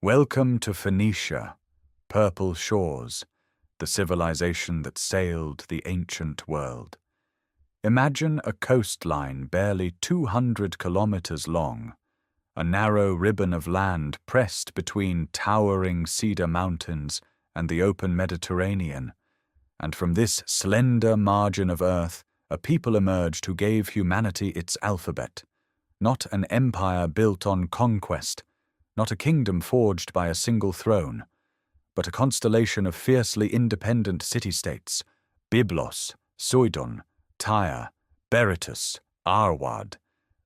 Welcome to Phoenicia, purple shores, the civilization that sailed the ancient world. Imagine a coastline barely 200 kilometers long, a narrow ribbon of land pressed between towering cedar mountains and the open Mediterranean, and from this slender margin of earth, a people emerged who gave humanity its alphabet, not an empire built on conquest, not a kingdom forged by a single throne, but a constellation of fiercely independent city-states, Byblos, Sidon, Tyre, Berytus, Arwad,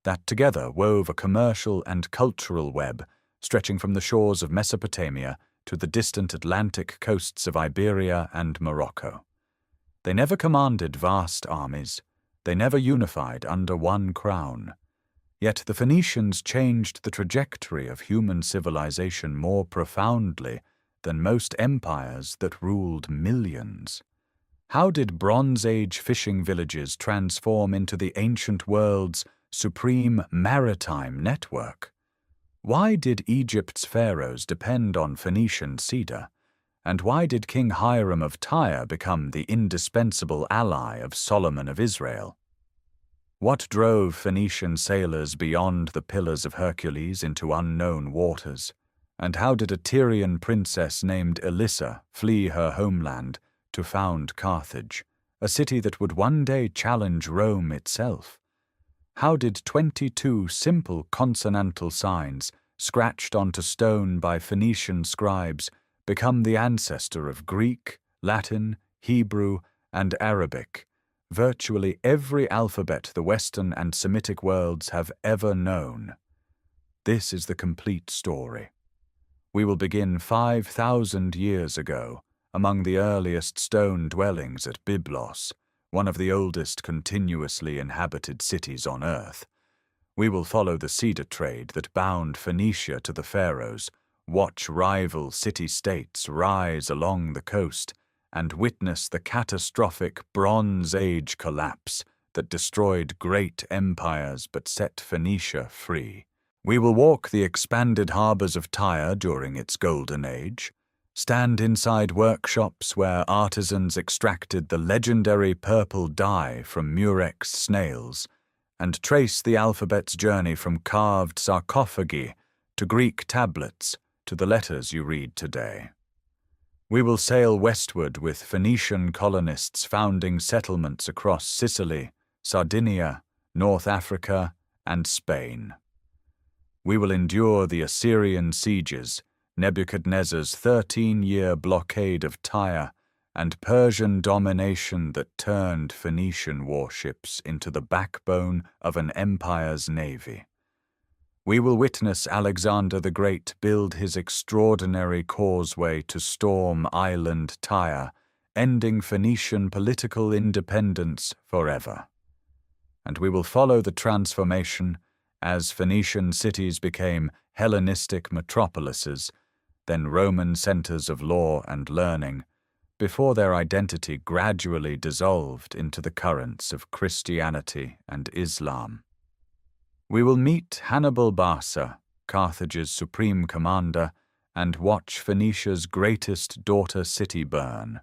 that together wove a commercial and cultural web stretching from the shores of Mesopotamia to the distant Atlantic coasts of Iberia and Morocco. They never commanded vast armies, they never unified under one crown. Yet the Phoenicians changed the trajectory of human civilization more profoundly than most empires that ruled millions. How did Bronze Age fishing villages transform into the ancient world's supreme maritime network? Why did Egypt's pharaohs depend on Phoenician cedar? And why did King Hiram of Tyre become the indispensable ally of Solomon of Israel? What drove Phoenician sailors beyond the Pillars of Hercules into unknown waters? And how did a Tyrian princess named Elissa flee her homeland to found Carthage, a city that would one day challenge Rome itself? How did 22 simple consonantal signs, scratched onto stone by Phoenician scribes, become the ancestor of Greek, Latin, Hebrew, and Arabic, virtually every alphabet the Western and Semitic worlds have ever known? This is the complete story. We will begin 5,000 years ago, among the earliest stone dwellings at Byblos, one of the oldest continuously inhabited cities on Earth. We will follow the cedar trade that bound Phoenicia to the pharaohs, watch rival city-states rise along the coast, and witness the catastrophic Bronze Age collapse that destroyed great empires but set Phoenicia free. We will walk the expanded harbors of Tyre during its golden age, stand inside workshops where artisans extracted the legendary purple dye from murex snails, and trace the alphabet's journey from carved sarcophagi to Greek tablets to the letters you read today. We will sail westward with Phoenician colonists founding settlements across Sicily, Sardinia, North Africa, and Spain. We will endure the Assyrian sieges, Nebuchadnezzar's 13-year blockade of Tyre, and Persian domination that turned Phoenician warships into the backbone of an empire's navy. We will witness Alexander the Great build his extraordinary causeway to storm island Tyre, ending Phoenician political independence forever. And we will follow the transformation as Phoenician cities became Hellenistic metropolises, then Roman centers of law and learning, before their identity gradually dissolved into the currents of Christianity and Islam. We will meet Hannibal Barca, Carthage's supreme commander, and watch Phoenicia's greatest daughter city burn.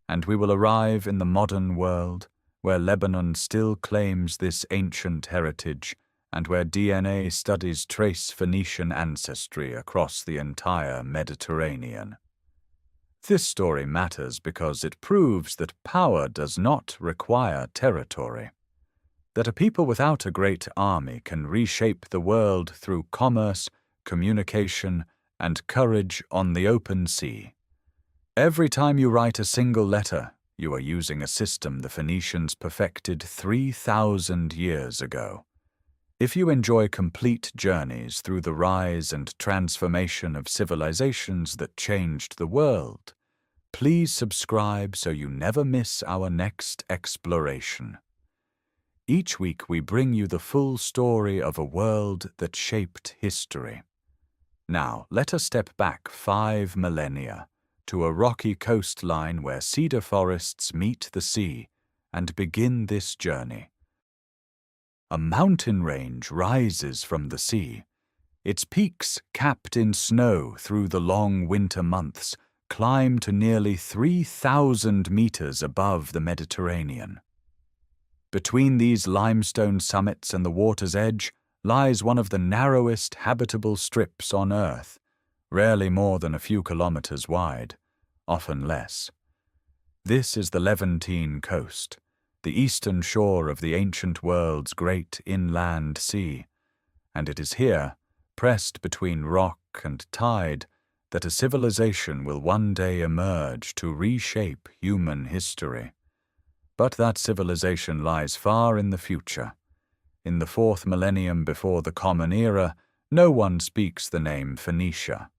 And we will arrive in the modern world, where Lebanon still claims this ancient heritage, and where DNA studies trace Phoenician ancestry across the entire Mediterranean. This story matters because it proves that power does not require territory, that a people without a great army can reshape the world through commerce, communication, and courage on the open sea. Every time you write a single letter, you are using a system the Phoenicians perfected 3,000 years ago. If you enjoy complete journeys through the rise and transformation of civilizations that changed the world, please subscribe so you never miss our next exploration. Each week we bring you the full story of a world that shaped history. Now, let us step back 5 millennia to a rocky coastline where cedar forests meet the sea and begin this journey. A mountain range rises from the sea. Its peaks, capped in snow through the long winter months, climb to nearly 3,000 meters above the Mediterranean. Between these limestone summits and the water's edge lies one of the narrowest habitable strips on Earth, rarely more than a few kilometers wide, often less. This is the Levantine coast, the eastern shore of the ancient world's great inland sea, and it is here, pressed between rock and tide, that a civilization will one day emerge to reshape human history. But that civilization lies far in the future. In the 4th millennium before the Common Era, no one speaks the name Phoenicia.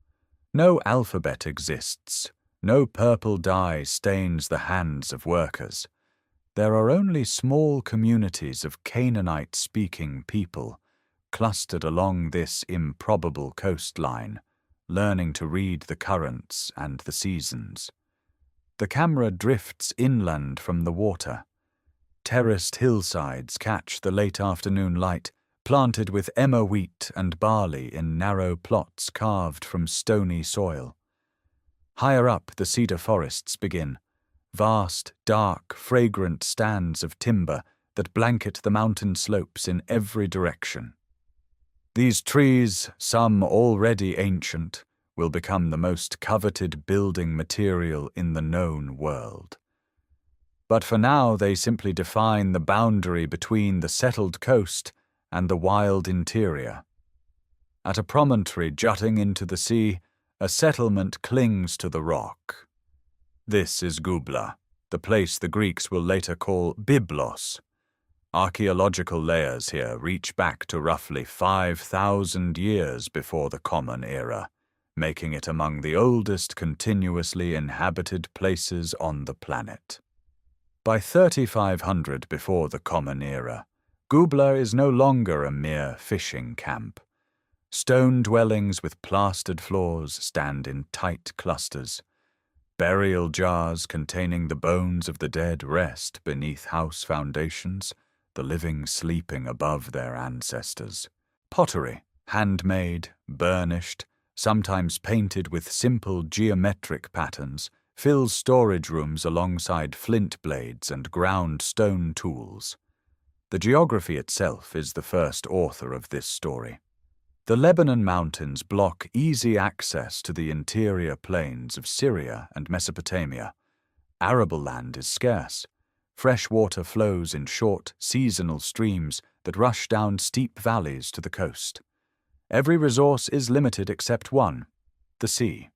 No alphabet exists. No purple dye stains the hands of workers. There are only small communities of Canaanite-speaking people clustered along this improbable coastline, learning to read the currents and the seasons. The camera drifts inland from the water. Terraced hillsides catch the late afternoon light, planted with emmer wheat and barley in narrow plots carved from stony soil. Higher up, the cedar forests begin, vast, dark, fragrant stands of timber that blanket the mountain slopes in every direction. These trees, some already ancient, will become the most coveted building material in the known world. But for now they simply define the boundary between the settled coast and the wild interior. At a promontory jutting into the sea, a settlement clings to the rock. This is Gubla, the place the Greeks will later call Byblos. Archaeological layers here reach back to roughly 5,000 years before the Common Era, making it among the oldest continuously inhabited places on the planet. By 3500 before the Common Era, Gubla is no longer a mere fishing camp. Stone dwellings with plastered floors stand in tight clusters. Burial jars containing the bones of the dead rest beneath house foundations, the living sleeping above their ancestors. Pottery, handmade, burnished, sometimes painted with simple geometric patterns, fills storage rooms alongside flint blades and ground stone tools. The geography itself is the first author of this story. The Lebanon mountains block easy access to the interior plains of Syria and Mesopotamia. Arable land is scarce. Fresh water flows in short, seasonal streams that rush down steep valleys to the coast. Every resource is limited except one, the sea.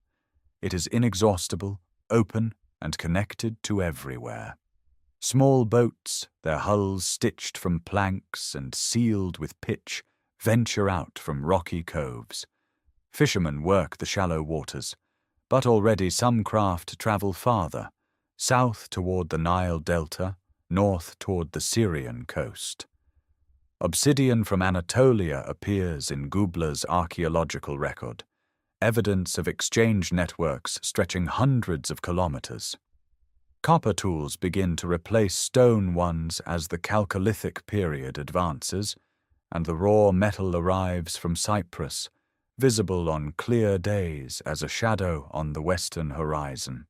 It is inexhaustible, open, and connected to everywhere. Small boats, their hulls stitched from planks and sealed with pitch, venture out from rocky coves. Fishermen work the shallow waters, but already some craft travel farther, south toward the Nile Delta, north toward the Syrian coast. Obsidian from Anatolia appears in Gubla's archaeological record, evidence of exchange networks stretching hundreds of kilometers. Copper tools begin to replace stone ones as the Chalcolithic period advances, and the raw metal arrives from Cyprus, visible on clear days as a shadow on the western horizon.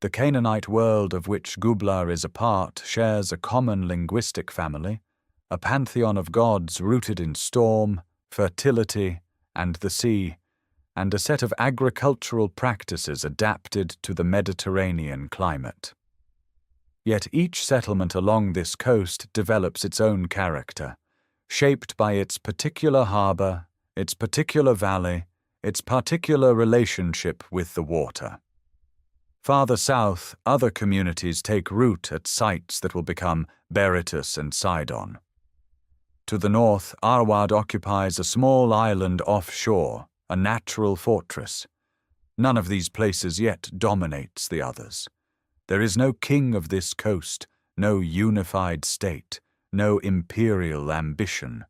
The Canaanite world of which Gubla is a part shares a common linguistic family, a pantheon of gods rooted in storm, fertility, and the sea, and a set of agricultural practices adapted to the Mediterranean climate. Yet each settlement along this coast develops its own character, shaped by its particular harbor, its particular valley, its particular relationship with the water. Farther south, other communities take root at sites that will become Berytus and Sidon. To the north, Arwad occupies a small island offshore, a natural fortress. None of these places yet dominates the others. There is no king of this coast, no unified state, no imperial ambition.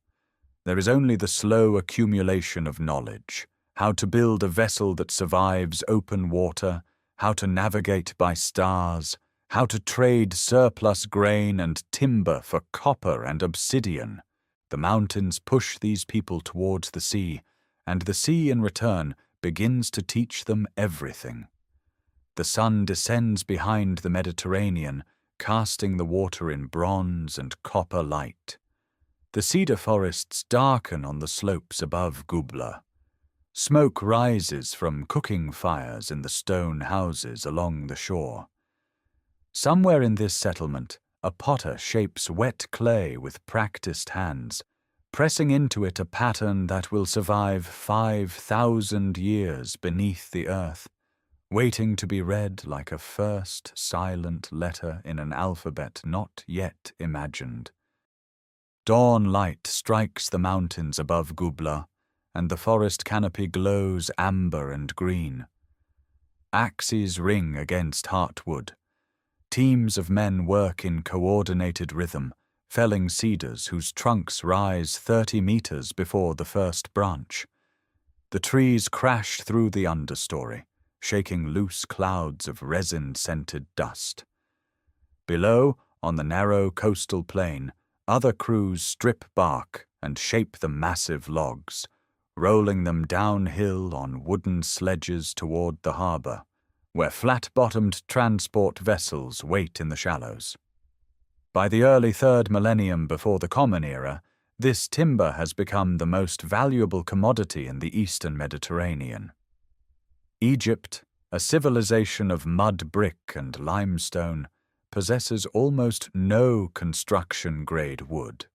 There is only the slow accumulation of knowledge, how to build a vessel that survives open water, how to navigate by stars, how to trade surplus grain and timber for copper and obsidian. The mountains push these people towards the sea, and the sea in return begins to teach them everything. The sun descends behind the Mediterranean, casting the water in bronze and copper light. The cedar forests darken on the slopes above Byblos. Smoke rises from cooking fires in the stone houses along the shore. Somewhere in this settlement, a potter shapes wet clay with practiced hands, pressing into it a pattern that will survive 5,000 years beneath the earth, waiting to be read like a first silent letter in an alphabet not yet imagined. Dawn light strikes the mountains above Byblos, and the forest canopy glows amber and green. Axes ring against heartwood. Teams of men work in coordinated rhythm, felling cedars whose trunks rise 30 meters before the first branch. The trees crash through the understory, shaking loose clouds of resin-scented dust. Below, on the narrow coastal plain, other crews strip bark and shape the massive logs, rolling them downhill on wooden sledges toward the harbor, where flat-bottomed transport vessels wait in the shallows. By the early 3rd millennium before the Common Era, this timber has become the most valuable commodity in the eastern Mediterranean. Egypt, a civilization of mud brick and limestone, possesses almost no construction-grade wood.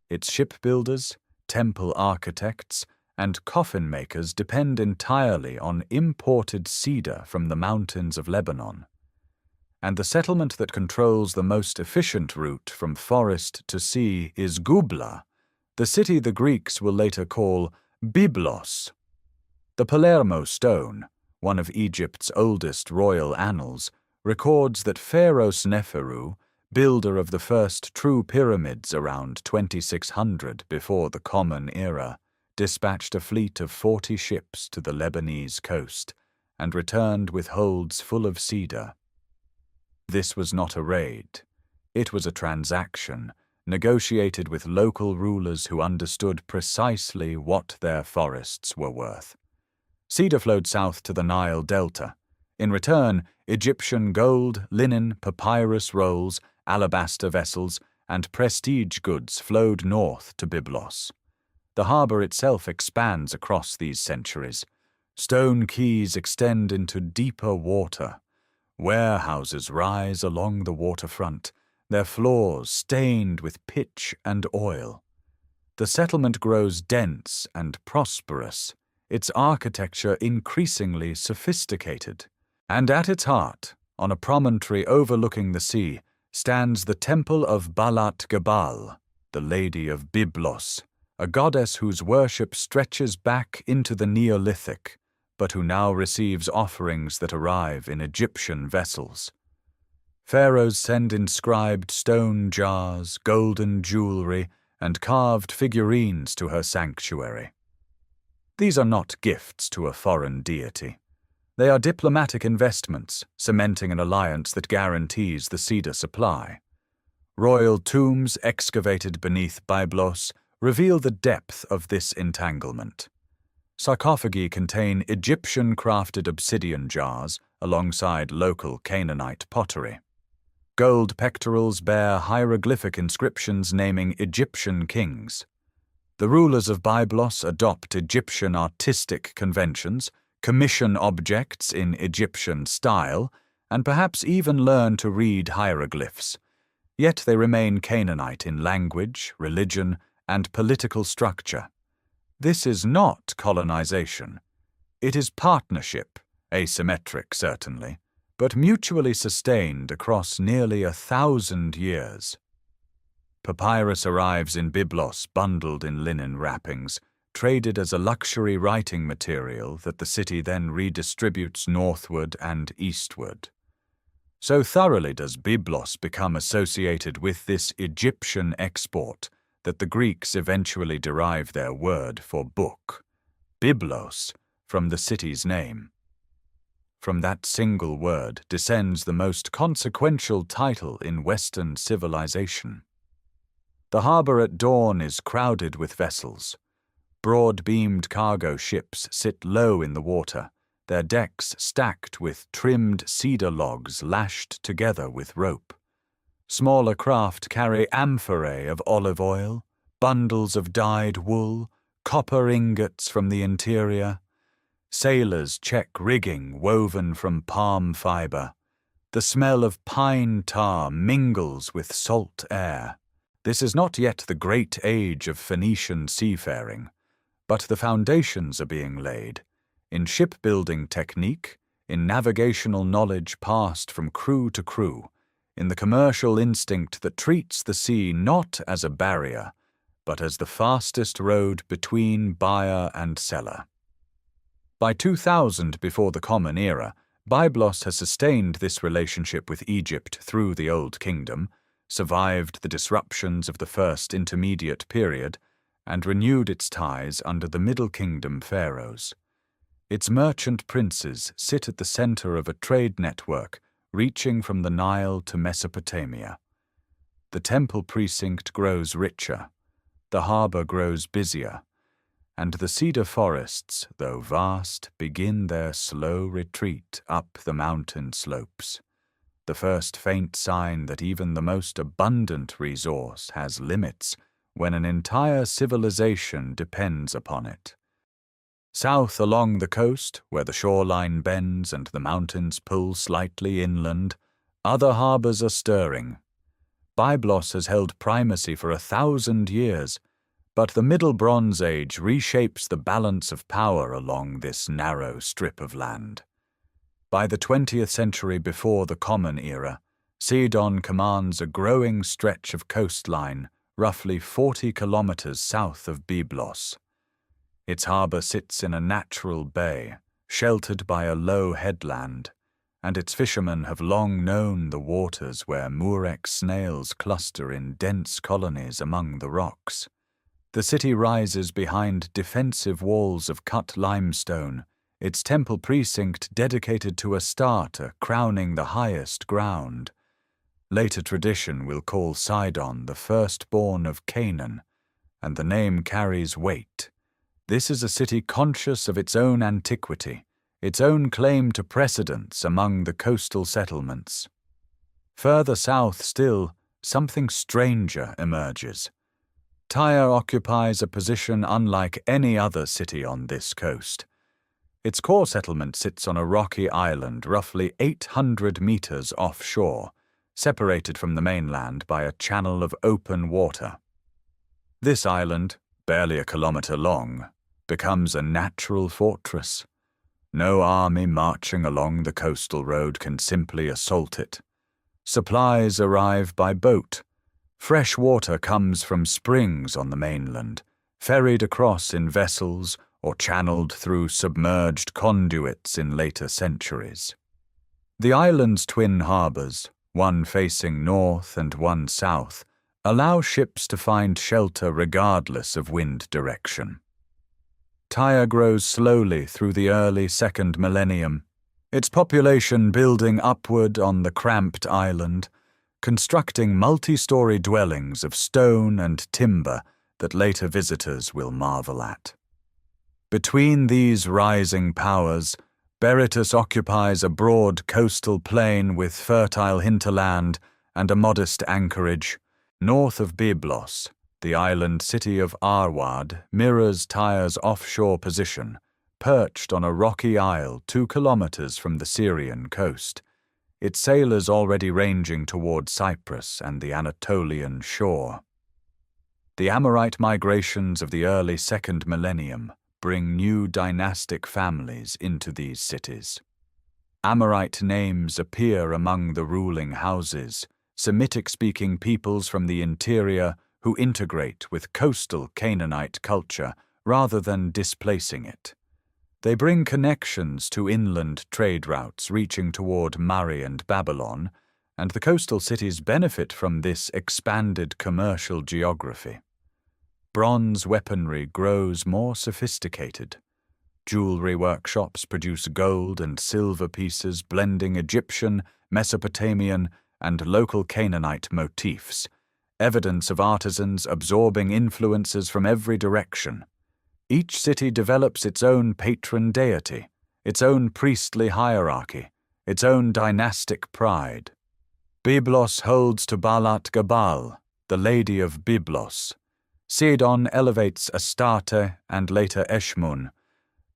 Its shipbuilders, temple architects, and coffin makers depend entirely on imported cedar from the mountains of Lebanon. And the settlement that controls the most efficient route from forest to sea is Byblos, the city the Greeks will later call Byblos. The Palermo stone, one of Egypt's oldest royal annals, records that Pharaoh Sneferu, builder of the first true pyramids around 2600 before the Common Era, dispatched a fleet of 40 ships to the Lebanese coast and returned with holds full of cedar. This was not a raid. It was a transaction, negotiated with local rulers who understood precisely what their forests were worth. Cedar flowed south to the Nile Delta. In return, Egyptian gold, linen, papyrus rolls, alabaster vessels, and prestige goods flowed north to Byblos. The harbor itself expands across these centuries. Stone quays extend into deeper water. Warehouses rise along the waterfront, their floors stained with pitch and oil. The settlement grows dense and prosperous, its architecture increasingly sophisticated. And at its heart, on a promontory overlooking the sea, stands the temple of Balat Gebal, the Lady of Byblos, a goddess whose worship stretches back into the Neolithic, but who now receives offerings that arrive in Egyptian vessels. Pharaohs send inscribed stone jars, golden jewelry, and carved figurines to her sanctuary. These are not gifts to a foreign deity. They are diplomatic investments, cementing an alliance that guarantees the cedar supply. Royal tombs excavated beneath Byblos reveal the depth of this entanglement. Sarcophagi contain Egyptian-crafted obsidian jars alongside local Canaanite pottery. Gold pectorals bear hieroglyphic inscriptions naming Egyptian kings. The rulers of Byblos adopt Egyptian artistic conventions, commission objects in Egyptian style, and perhaps even learn to read hieroglyphs. Yet they remain Canaanite in language, religion, and political structure. This is not colonization. It is partnership, asymmetric certainly, but mutually sustained across nearly 1,000 years. Papyrus arrives in Byblos bundled in linen wrappings, traded as a luxury writing material that the city then redistributes northward and eastward. So thoroughly does Byblos become associated with this Egyptian export that the Greeks eventually derive their word for book, Byblos, from the city's name. From that single word descends the most consequential title in Western civilization. The harbor at dawn is crowded with vessels. Broad-beamed cargo ships sit low in the water, their decks stacked with trimmed cedar logs lashed together with rope. Smaller craft carry amphorae of olive oil, bundles of dyed wool, copper ingots from the interior. Sailors check rigging woven from palm fiber. The smell of pine tar mingles with salt air. This is not yet the great age of Phoenician seafaring, but the foundations are being laid, in shipbuilding technique, in navigational knowledge passed from crew to crew, in the commercial instinct that treats the sea not as a barrier, but as the fastest road between buyer and seller. By 2000 before the Common Era, Byblos has sustained this relationship with Egypt through the Old Kingdom, survived the disruptions of the First Intermediate Period, and renewed its ties under the Middle Kingdom pharaohs. Its merchant princes sit at the center of a trade network reaching from the Nile to Mesopotamia. The temple precinct grows richer, the harbor grows busier, and the cedar forests, though vast, begin their slow retreat up the mountain slopes, the first faint sign that even the most abundant resource has limits when an entire civilization depends upon it. South along the coast, where the shoreline bends and the mountains pull slightly inland, other harbors are stirring. Byblos has held primacy for 1,000 years, but the Middle Bronze Age reshapes the balance of power along this narrow strip of land. By the 20th century before the Common Era, Sidon commands a growing stretch of coastline roughly 40 kilometers south of Byblos. Its harbor sits in a natural bay, sheltered by a low headland, and its fishermen have long known the waters where murex snails cluster in dense colonies among the rocks. The city rises behind defensive walls of cut limestone, its temple precinct dedicated to Astarte crowning the highest ground. Later tradition will call Sidon the firstborn of Canaan, and the name carries weight. This is a city conscious of its own antiquity, its own claim to precedence among the coastal settlements. Further south still, something stranger emerges. Tyre occupies a position unlike any other city on this coast. Its core settlement sits on a rocky island roughly 800 meters offshore, separated from the mainland by a channel of open water. This island, barely a kilometer long, becomes a natural fortress. No army marching along the coastal road can simply assault it. Supplies arrive by boat. Fresh water comes from springs on the mainland, ferried across in vessels or channeled through submerged conduits in later centuries. The island's twin harbors, one facing north and one south, allow ships to find shelter regardless of wind direction. Tyre grows slowly through the early second millennium, its population building upward on the cramped island, constructing multi-story dwellings of stone and timber that later visitors will marvel at. Between these rising powers, Berytus occupies a broad coastal plain with fertile hinterland and a modest anchorage. North of Byblos, the island city of Arwad mirrors Tyre's offshore position, perched on a rocky isle 2 kilometers from the Syrian coast, its sailors already ranging toward Cyprus and the Anatolian shore. The Amorite migrations of the early second millennium bring new dynastic families into these cities. Amorite names appear among the ruling houses, Semitic-speaking peoples from the interior who integrate with coastal Canaanite culture rather than displacing it. They bring connections to inland trade routes reaching toward Mari and Babylon, and the coastal cities benefit from this expanded commercial geography. Bronze weaponry grows more sophisticated. Jewelry workshops produce gold and silver pieces blending Egyptian, Mesopotamian, and local Canaanite motifs, evidence of artisans absorbing influences from every direction. Each city develops its own patron deity, its own priestly hierarchy, its own dynastic pride. Byblos holds to Balat Gabal, the Lady of Byblos. Sidon elevates Astarte and later Eshmun.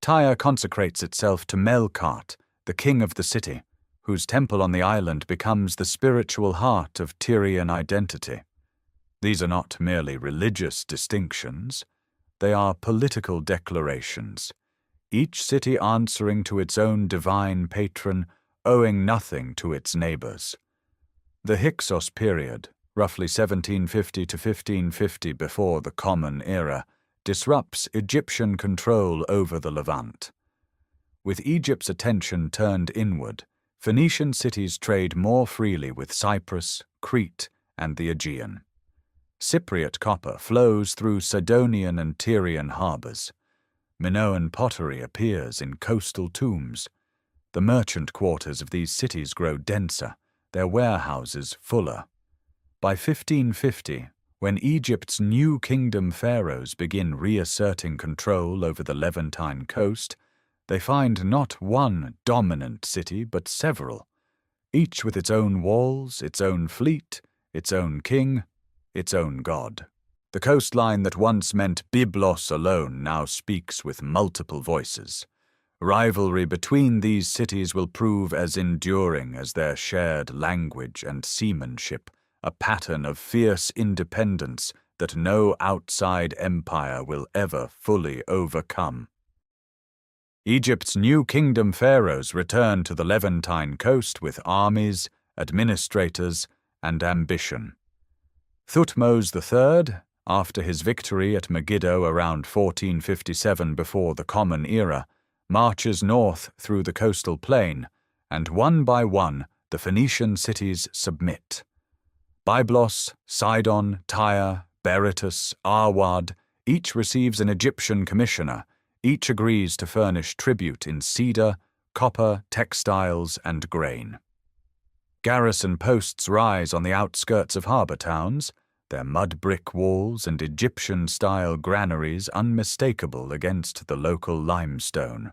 Tyre consecrates itself to Melkart, the king of the city, whose temple on the island becomes the spiritual heart of Tyrian identity. These are not merely religious distinctions, they are political declarations, each city answering to its own divine patron, owing nothing to its neighbors. The Hyksos period, roughly 1750 to 1550 before the Common Era, disrupts Egyptian control over the Levant. With Egypt's attention turned inward, Phoenician cities trade more freely with Cyprus, Crete, and the Aegean. Cypriot copper flows through Sidonian and Tyrian harbors. Minoan pottery appears in coastal tombs. The merchant quarters of these cities grow denser, their warehouses fuller. By 1550, when Egypt's new kingdom pharaohs begin reasserting control over the Levantine coast, they find not one dominant city but several, each with its own walls, its own fleet, its own king, its own god. The coastline that once meant Byblos alone now speaks with multiple voices. Rivalry between these cities will prove as enduring as their shared language and seamanship, a pattern of fierce independence that no outside empire will ever fully overcome. Egypt's new kingdom pharaohs return to the Levantine coast with armies, administrators, and ambition. Thutmose III, after his victory at Megiddo around 1457 before the Common Era, marches north through the coastal plain, and one by one the Phoenician cities submit. Byblos, Sidon, Tyre, Berytus, Arwad, each receives an Egyptian commissioner, each agrees to furnish tribute in cedar, copper, textiles, and grain. Garrison posts rise on the outskirts of harbour towns, their mud brick walls and Egyptian-style granaries unmistakable against the local limestone.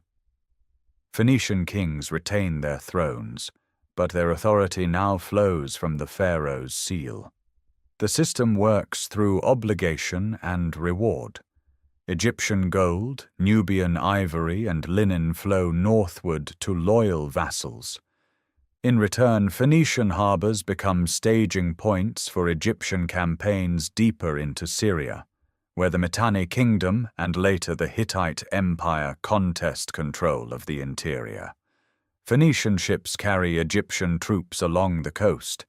Phoenician kings retain their thrones, but their authority now flows from the pharaoh's seal. The system works through obligation and reward. Egyptian gold, Nubian ivory, and linen flow northward to loyal vassals. In return, Phoenician harbors become staging points for Egyptian campaigns deeper into Syria, where the Mitanni kingdom and later the Hittite Empire contest control of the interior. Phoenician ships carry Egyptian troops along the coast.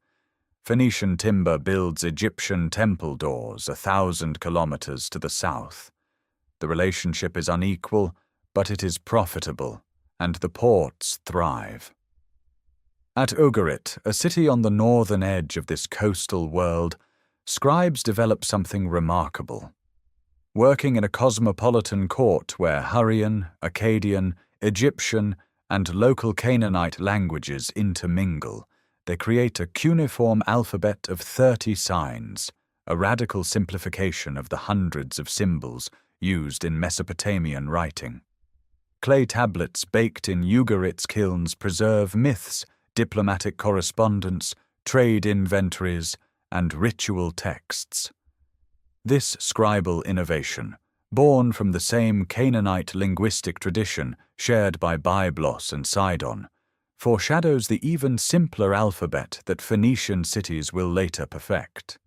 Phoenician timber builds Egyptian temple doors 1,000 kilometers to the south. The relationship is unequal, but it is profitable, and the ports thrive. At Ugarit, a city on the northern edge of this coastal world, scribes develop something remarkable. Working in a cosmopolitan court where Hurrian, Akkadian, Egyptian, and local Canaanite languages intermingle, they create a cuneiform alphabet of 30 signs, a radical simplification of the hundreds of symbols used in Mesopotamian writing. Clay tablets baked in Ugarit's kilns preserve myths, diplomatic correspondence, trade inventories, and ritual texts. This scribal innovation, born from the same Canaanite linguistic tradition shared by Byblos and Sidon, foreshadows the even simpler alphabet that Phoenician cities will later perfect.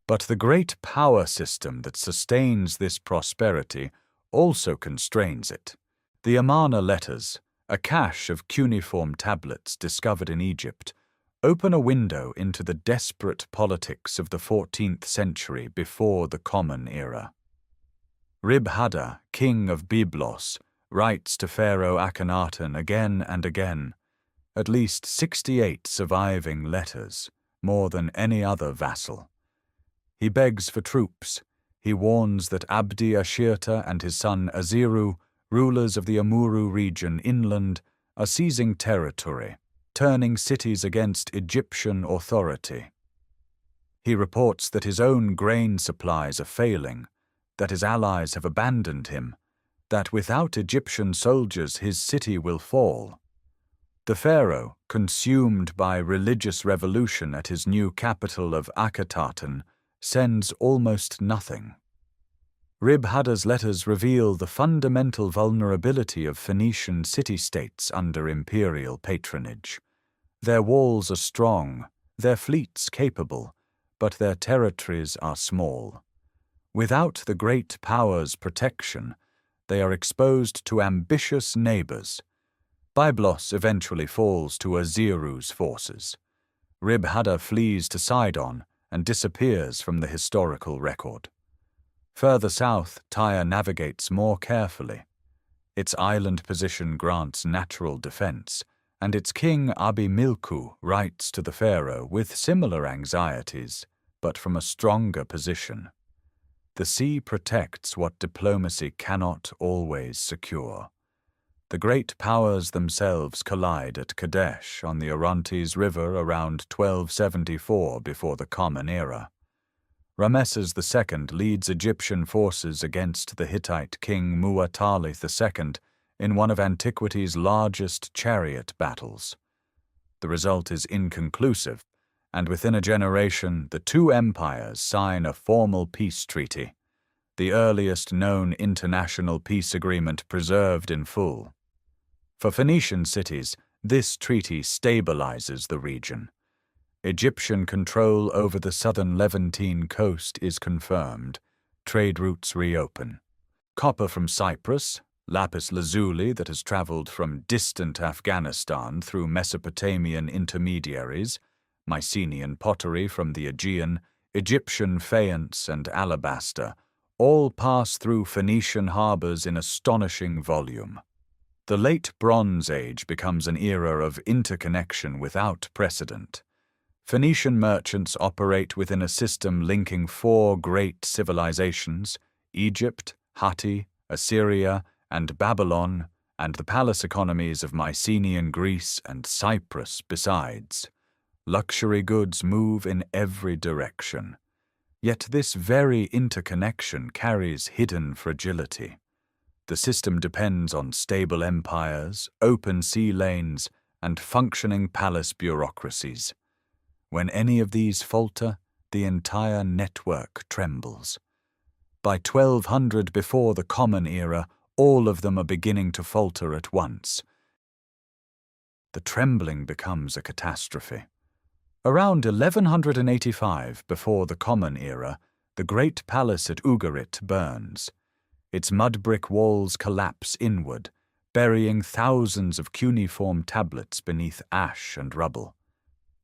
But the great power system that sustains this prosperity also constrains it. The Amarna letters, a cache of cuneiform tablets discovered in Egypt, open a window into the desperate politics of the 14th century before the Common Era. Rib-Hadda, king of Byblos, writes to Pharaoh Akhenaten again and again, at least 68 surviving letters, more than any other vassal. He begs for troops. He warns that Abdi Ashirta and his son Aziru, rulers of the Amuru region inland, are seizing territory, turning cities against Egyptian authority. He reports that his own grain supplies are failing, that his allies have abandoned him, that without Egyptian soldiers his city will fall. The pharaoh, consumed by religious revolution at his new capital of Akhetaten, sends almost nothing. Rib-Hadda's letters reveal the fundamental vulnerability of Phoenician city-states under imperial patronage. Their walls are strong, their fleets capable, but their territories are small. Without the great powers' protection, they are exposed to ambitious neighbors. Byblos eventually falls to Aziru's forces. Rib-Hadda flees to Sidon and disappears from the historical record. Further south, Tyre navigates more carefully. Its island position grants natural defense, and its king Abi-Milku writes to the pharaoh with similar anxieties, but from a stronger position. The sea protects what diplomacy cannot always secure. The great powers themselves collide at Kadesh on the Orontes River around 1274 before the Common Era. Rameses II leads Egyptian forces against the Hittite king Muwatalli II in one of antiquity's largest chariot battles. The result is inconclusive, and within a generation the two empires sign a formal peace treaty, the earliest known international peace agreement preserved in full. For Phoenician cities, this treaty stabilizes the region. Egyptian control over the southern Levantine coast is confirmed. Trade routes reopen. Copper from Cyprus, lapis lazuli that has traveled from distant Afghanistan through Mesopotamian intermediaries, Mycenaean pottery from the Aegean, Egyptian faience and alabaster, all pass through Phoenician harbors in astonishing volume. The Late Bronze Age becomes an era of interconnection without precedent. Phoenician merchants operate within a system linking four great civilizations: Egypt, Hatti, Assyria, and Babylon, and the palace economies of Mycenaean Greece and Cyprus besides. Luxury goods move in every direction. Yet this very interconnection carries hidden fragility. The system depends on stable empires, open sea lanes, and functioning palace bureaucracies. When any of these falter, the entire network trembles. By 1200 before the Common Era, all of them are beginning to falter at once. The trembling becomes a catastrophe. Around 1185 before the Common Era, the great palace at Ugarit burns. Its mud brick walls collapse inward, burying thousands of cuneiform tablets beneath ash and rubble.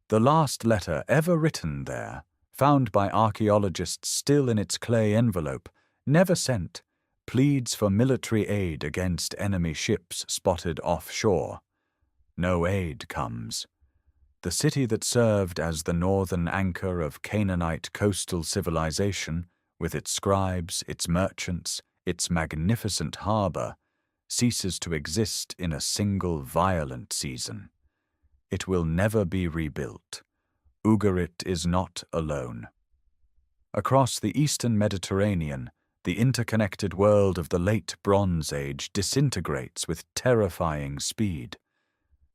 The last letter ever written there, found by archaeologists still in its clay envelope, never sent, pleads for military aid against enemy ships spotted offshore. No aid comes. The city that served as the northern anchor of Canaanite coastal civilization, with its scribes, its merchants, its magnificent harbor, ceases to exist in a single violent season. It will never be rebuilt. Ugarit is not alone. Across the eastern Mediterranean, the interconnected world of the Late Bronze Age disintegrates with terrifying speed.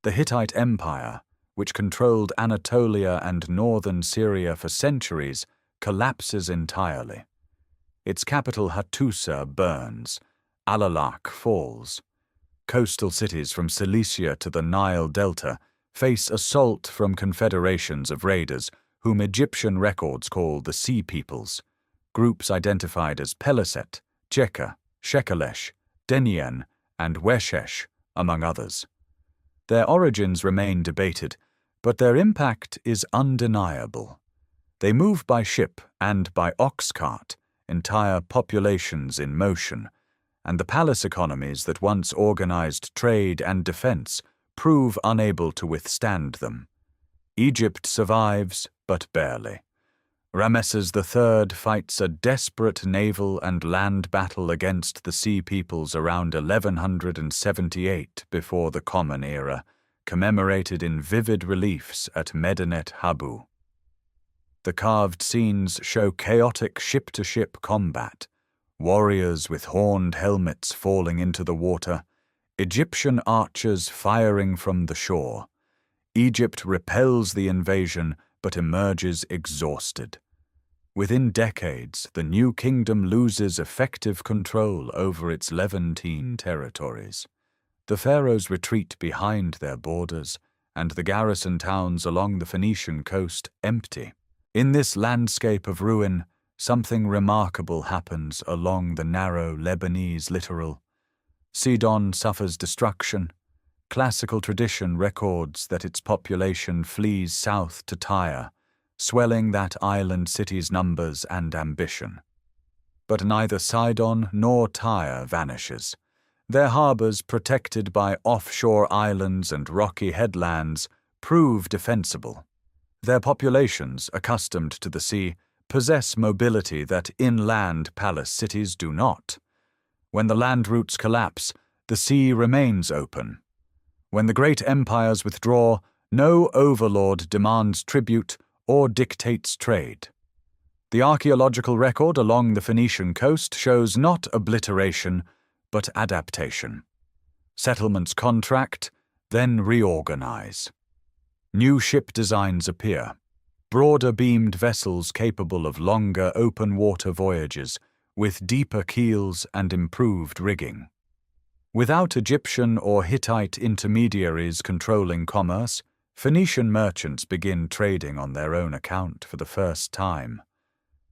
The Hittite Empire, which controlled Anatolia and northern Syria for centuries, collapses entirely. Its capital Hattusa burns. Alalakh falls. Coastal cities from Cilicia to the Nile Delta face assault from confederations of raiders whom Egyptian records call the Sea Peoples, groups identified as Peliset, Jekka, Shekelesh, Denien, and Weshesh, among others. Their origins remain debated, but their impact is undeniable. They move by ship and by ox cart, entire populations in motion, and the palace economies that once organized trade and defense prove unable to withstand them. Egypt survives, but barely. Rameses III fights a desperate naval and land battle against the Sea Peoples around 1178 before the Common Era, commemorated in vivid reliefs at Medinet Habu. The carved scenes show chaotic ship-to-ship combat, warriors with horned helmets falling into the water, Egyptian archers firing from the shore. Egypt repels the invasion but emerges exhausted. Within decades, the new kingdom loses effective control over its Levantine territories. The pharaohs retreat behind their borders, and the garrison towns along the Phoenician coast empty. In this landscape of ruin, something remarkable happens along the narrow Lebanese littoral. Sidon suffers destruction. Classical tradition records that its population flees south to Tyre, swelling that island city's numbers and ambition. But neither Sidon nor Tyre vanishes. Their harbors, protected by offshore islands and rocky headlands, prove defensible. Their populations, accustomed to the sea, possess mobility that inland palace cities do not. When the land routes collapse, the sea remains open. When the great empires withdraw, no overlord demands tribute or dictates trade. The archaeological record along the Phoenician coast shows not obliteration, but adaptation. Settlements contract, then reorganize. New ship designs appear, broader-beamed vessels capable of longer open-water voyages, with deeper keels and improved rigging. Without Egyptian or Hittite intermediaries controlling commerce, Phoenician merchants begin trading on their own account for the first time.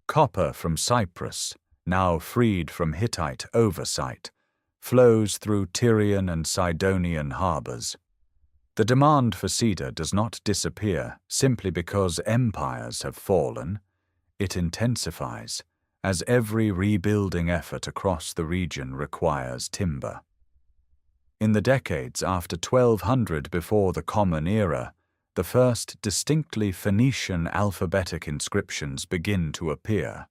Copper from Cyprus, now freed from Hittite oversight, flows through Tyrian and Sidonian harbors. The demand for cedar does not disappear simply because empires have fallen. It intensifies, as every rebuilding effort across the region requires timber. In the decades after 1200 before the Common Era, the first distinctly Phoenician alphabetic inscriptions begin to appear.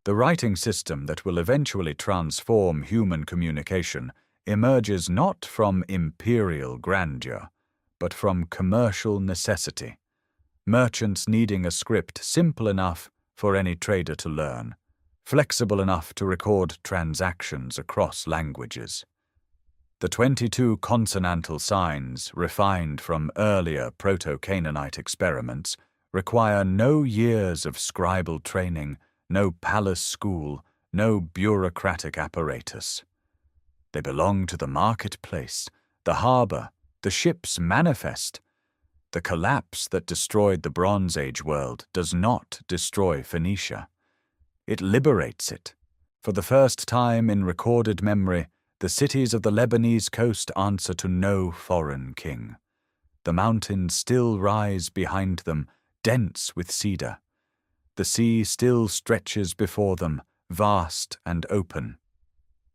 The writing system that will eventually transform human communication emerges not from imperial grandeur, but from commercial necessity, merchants needing a script simple enough for any trader to learn, flexible enough to record transactions across languages. The 22 consonantal signs, refined from earlier Proto-Canaanite experiments, require no years of scribal training, no palace school, no bureaucratic apparatus. They belong to the marketplace, the harbor, the ship's manifest. The collapse that destroyed the Bronze Age world does not destroy Phoenicia. It liberates it. For the first time in recorded memory, the cities of the Lebanese coast answer to no foreign king. The mountains still rise behind them, dense with cedar. The sea still stretches before them, vast and open.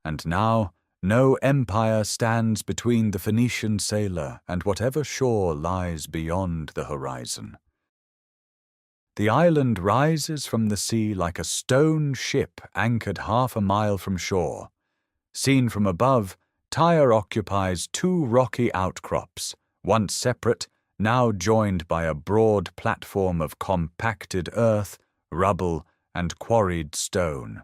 And now, no empire stands between the Phoenician sailor and whatever shore lies beyond the horizon. The island rises from the sea like a stone ship anchored half a mile from shore. Seen from above, Tyre occupies two rocky outcrops, once separate, now joined by a broad platform of compacted earth, rubble, and quarried stone.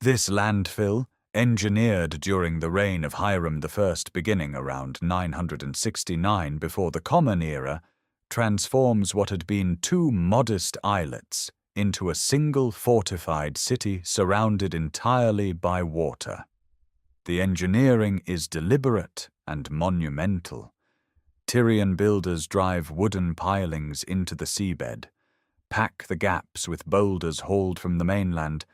This landfill, engineered during the reign of Hiram I beginning around 969 before the Common Era, transforms what had been two modest islets into a single fortified city surrounded entirely by water. The engineering is deliberate and monumental. Tyrian builders drive wooden pilings into the seabed, pack the gaps with boulders hauled from the mainland,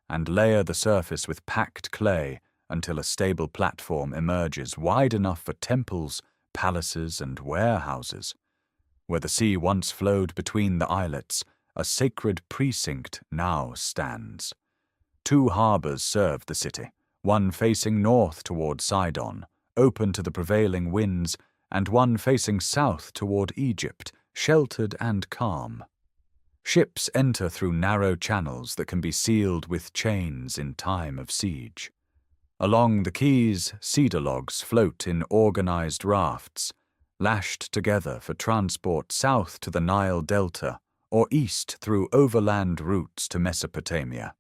and layer the surface with packed clay until a stable platform emerges wide enough for temples, palaces, and warehouses. Where the sea once flowed between the islets, a sacred precinct now stands. Two harbors serve the city, one facing north toward Sidon, open to the prevailing winds, and one facing south toward Egypt, sheltered and calm. Ships enter through narrow channels that can be sealed with chains in time of siege. Along the quays, cedar logs float in organized rafts, lashed together for transport south to the Nile Delta or east through overland routes to Mesopotamia.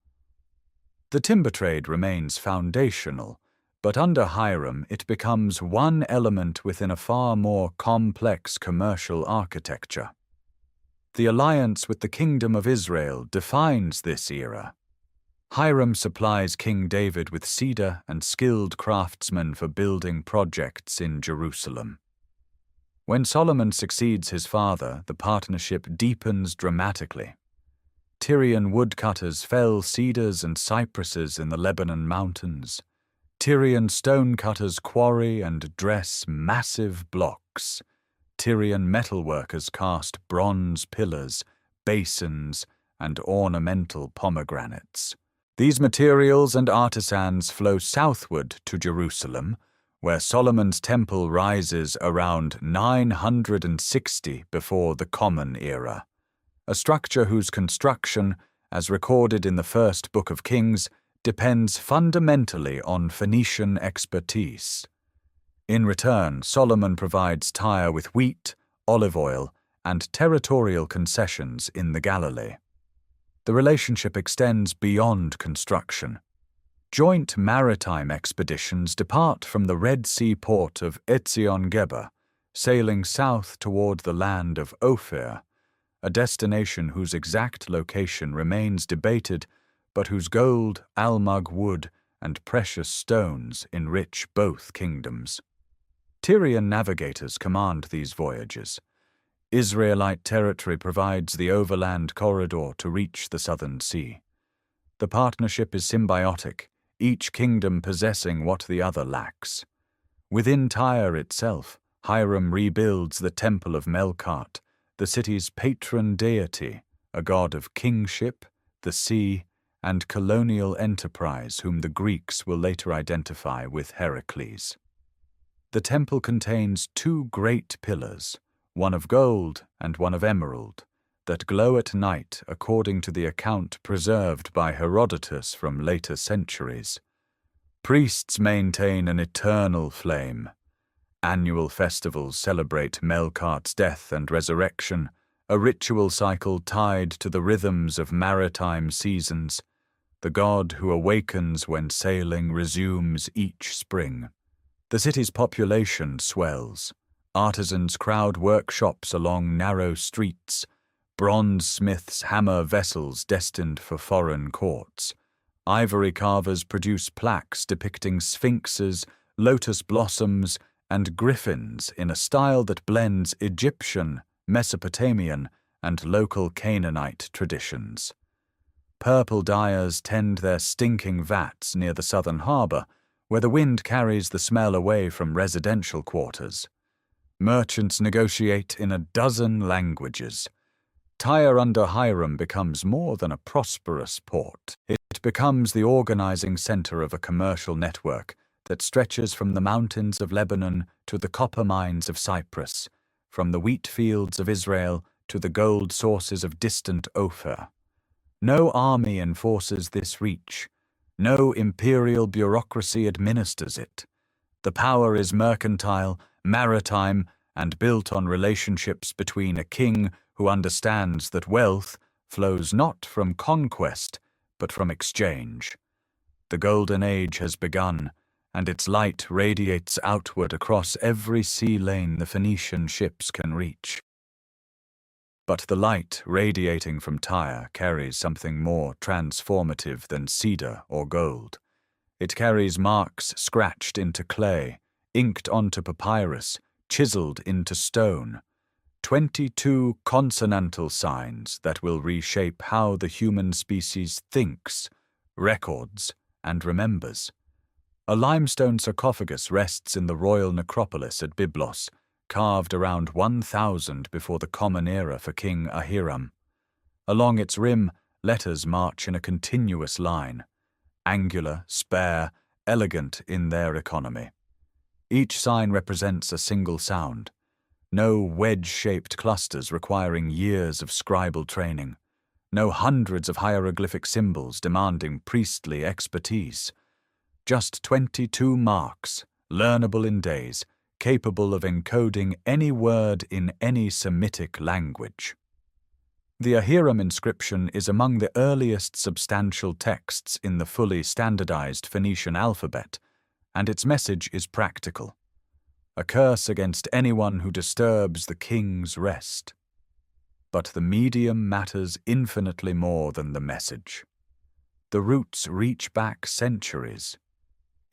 The timber trade remains foundational, but under Hiram it becomes one element within a far more complex commercial architecture. The alliance with the Kingdom of Israel defines this era. Hiram supplies King David with cedar and skilled craftsmen for building projects in Jerusalem. When Solomon succeeds his father, the partnership deepens dramatically. Tyrian woodcutters fell cedars and cypresses in the Lebanon mountains. Tyrian stonecutters quarry and dress massive blocks. Tyrian metalworkers cast bronze pillars, basins, and ornamental pomegranates. These materials and artisans flow southward to Jerusalem, where Solomon's temple rises around 960 before the Common Era, a structure whose construction, as recorded in the first book of Kings, depends fundamentally on Phoenician expertise. In return, Solomon provides Tyre with wheat, olive oil, and territorial concessions in the Galilee. The relationship extends beyond construction. Joint maritime expeditions depart from the Red Sea port of Etzion-Geber, sailing south toward the land of Ophir, a destination whose exact location remains debated, but whose gold, almug wood, and precious stones enrich both kingdoms. Tyrian navigators command these voyages. Israelite territory provides the overland corridor to reach the southern sea. The partnership is symbiotic, each kingdom possessing what the other lacks. Within Tyre itself, Hiram rebuilds the Temple of Melkart, the city's patron deity, a god of kingship, the sea, and colonial enterprise whom the Greeks will later identify with Heracles. The temple contains two great pillars, one of gold and one of emerald, that glow at night according to the account preserved by Herodotus from later centuries. Priests maintain an eternal flame. Annual festivals celebrate Melkart's death and resurrection, a ritual cycle tied to the rhythms of maritime seasons, the god who awakens when sailing resumes each spring. The city's population swells. Artisans crowd workshops along narrow streets. Bronze smiths hammer vessels destined for foreign courts. Ivory carvers produce plaques depicting sphinxes, lotus blossoms, and griffins in a style that blends Egyptian, Mesopotamian, and local Canaanite traditions. Purple dyers tend their stinking vats near the southern harbor, where the wind carries the smell away from residential quarters. Merchants negotiate in a dozen languages. Tyre under Hiram becomes more than a prosperous port. It becomes the organizing center of a commercial network that stretches from the mountains of Lebanon to the copper mines of Cyprus, from the wheat fields of Israel to the gold sources of distant Ophir. No army enforces this reach. No imperial bureaucracy administers it. The power is mercantile, maritime, and built on relationships between a king who understands that wealth flows not from conquest, but from exchange. The Golden Age has begun, and its light radiates outward across every sea lane the Phoenician ships can reach. But the light radiating from Tyre carries something more transformative than cedar or gold. It carries marks scratched into clay, inked onto papyrus, chiseled into stone. 22 consonantal signs that will reshape how the human species thinks, records, and remembers. A limestone sarcophagus rests in the royal necropolis at Byblos, carved around 1000 before the Common Era for King Ahiram. Along its rim, letters march in a continuous line, angular, spare, elegant in their economy. Each sign represents a single sound. No wedge-shaped clusters requiring years of scribal training. No hundreds of hieroglyphic symbols demanding priestly expertise. Just 22 marks, learnable in days, capable of encoding any word in any Semitic language. The Ahiram inscription is among the earliest substantial texts in the fully standardized Phoenician alphabet, and its message is practical: a curse against anyone who disturbs the king's rest. But the medium matters infinitely more than the message. The roots reach back centuries.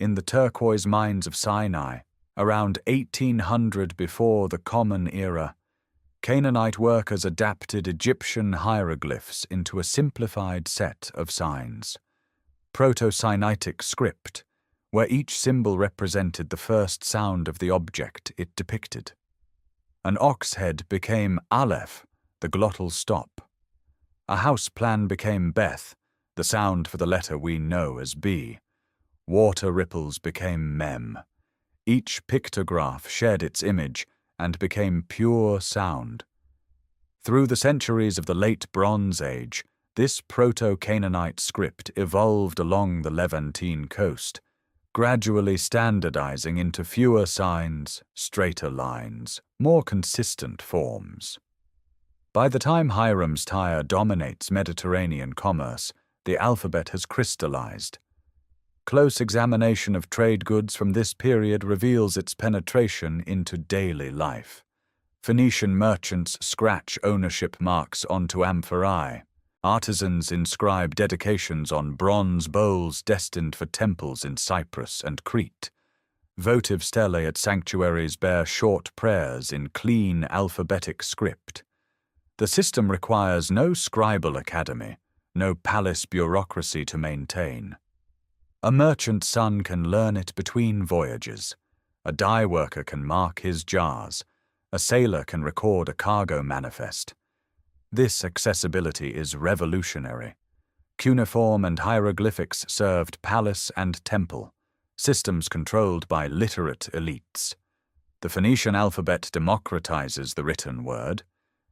In the turquoise mines of Sinai, around 1800 before the Common Era, Canaanite workers adapted Egyptian hieroglyphs into a simplified set of signs. Proto-Sinaitic script, where each symbol represented the first sound of the object it depicted. An ox head became Aleph, the glottal stop. A house plan became Beth, the sound for the letter we know as B. Water ripples became Mem. Each pictograph shed its image and became pure sound. Through the centuries of the Late Bronze Age, this Proto-Canaanite script evolved along the Levantine coast, gradually standardizing into fewer signs, straighter lines, more consistent forms. By the time Hiram's Tyre dominates Mediterranean commerce, the alphabet has crystallized. Close examination of trade goods from this period reveals its penetration into daily life. Phoenician merchants scratch ownership marks onto amphorae. Artisans inscribe dedications on bronze bowls destined for temples in Cyprus and Crete. Votive stelae at sanctuaries bear short prayers in clean alphabetic script. The system requires no scribal academy, no palace bureaucracy to maintain. A merchant's son can learn it between voyages. A dye worker can mark his jars. A sailor can record a cargo manifest. This accessibility is revolutionary. Cuneiform and hieroglyphics served palace and temple, systems controlled by literate elites. The Phoenician alphabet democratizes the written word.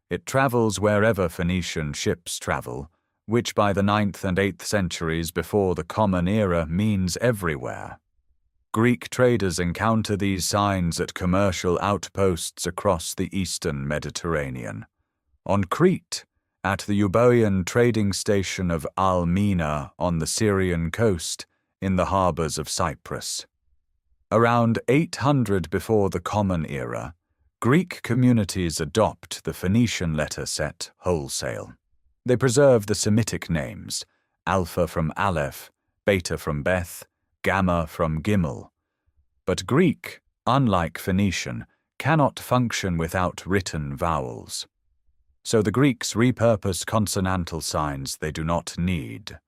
It travels wherever Phoenician ships travel, which by the 9th and 8th centuries before the Common Era means everywhere. Greek traders encounter these signs at commercial outposts across the eastern Mediterranean. On Crete, at the Euboean trading station of Almina on the Syrian coast, in the harbors of Cyprus. Around 800 before the Common Era, Greek communities adopt the Phoenician letter set wholesale. They preserve the Semitic names, Alpha from Aleph, Beta from Beth, Gamma from Gimel. But Greek, unlike Phoenician, cannot function without written vowels. So the Greeks repurpose consonantal signs they do not need.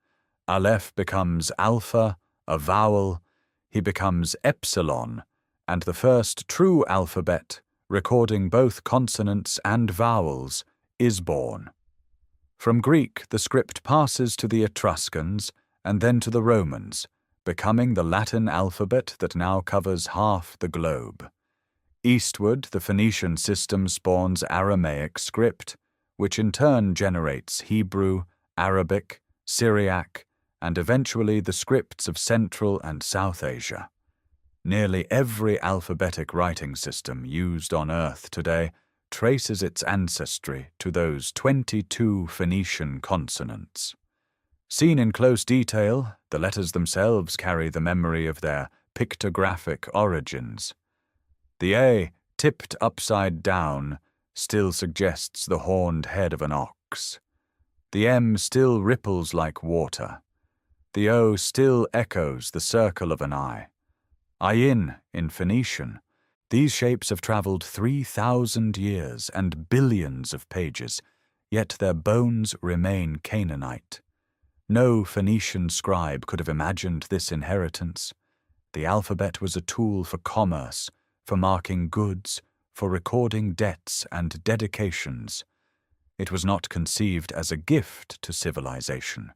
Aleph becomes alpha, a vowel. He becomes epsilon, and the first true alphabet, recording both consonants and vowels, is born. From Greek, the script passes to the Etruscans and then to the Romans, becoming the Latin alphabet that now covers half the globe. Eastward, the Phoenician system spawns Aramaic script, which in turn generates Hebrew, Arabic, Syriac, and eventually the scripts of Central and South Asia. Nearly every alphabetic writing system used on Earth today traces its ancestry to those 22 Phoenician consonants. Seen in close detail, the letters themselves carry the memory of their pictographic origins. The A, tipped upside down, still suggests the horned head of an ox. The M still ripples like water. The O still echoes the circle of an eye. Ayin in Phoenician. These shapes have traveled 3,000 years and billions of pages, yet their bones remain Canaanite. No Phoenician scribe could have imagined this inheritance. The alphabet was a tool for commerce, for marking goods, for recording debts and dedications. It was not conceived as a gift to civilization.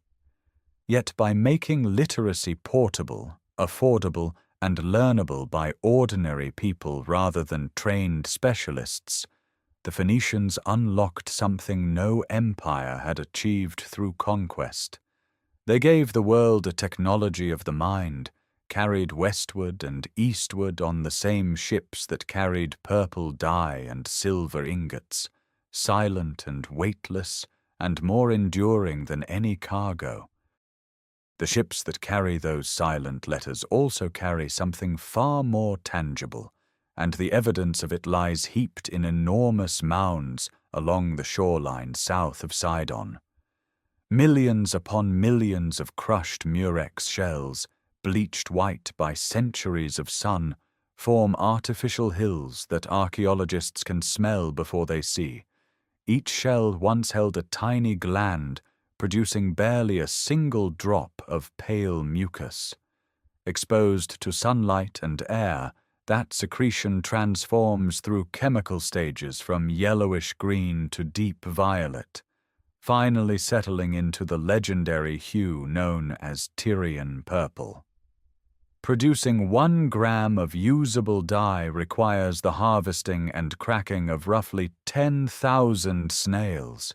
Yet by making literacy portable, affordable, and learnable by ordinary people rather than trained specialists, the Phoenicians unlocked something no empire had achieved through conquest. They gave the world a technology of the mind, carried westward and eastward on the same ships that carried purple dye and silver ingots, silent and weightless and more enduring than any cargo. The ships that carry those silent letters also carry something far more tangible, and the evidence of it lies heaped in enormous mounds along the shoreline south of Sidon. Millions upon millions of crushed murex shells, bleached white by centuries of sun, form artificial hills that archaeologists can smell before they see. Each shell once held a tiny gland, producing barely a single drop of pale mucus. Exposed to sunlight and air, that secretion transforms through chemical stages from yellowish-green to deep violet, finally settling into the legendary hue known as Tyrian purple. Producing 1 gram of usable dye requires the harvesting and cracking of roughly 10,000 snails.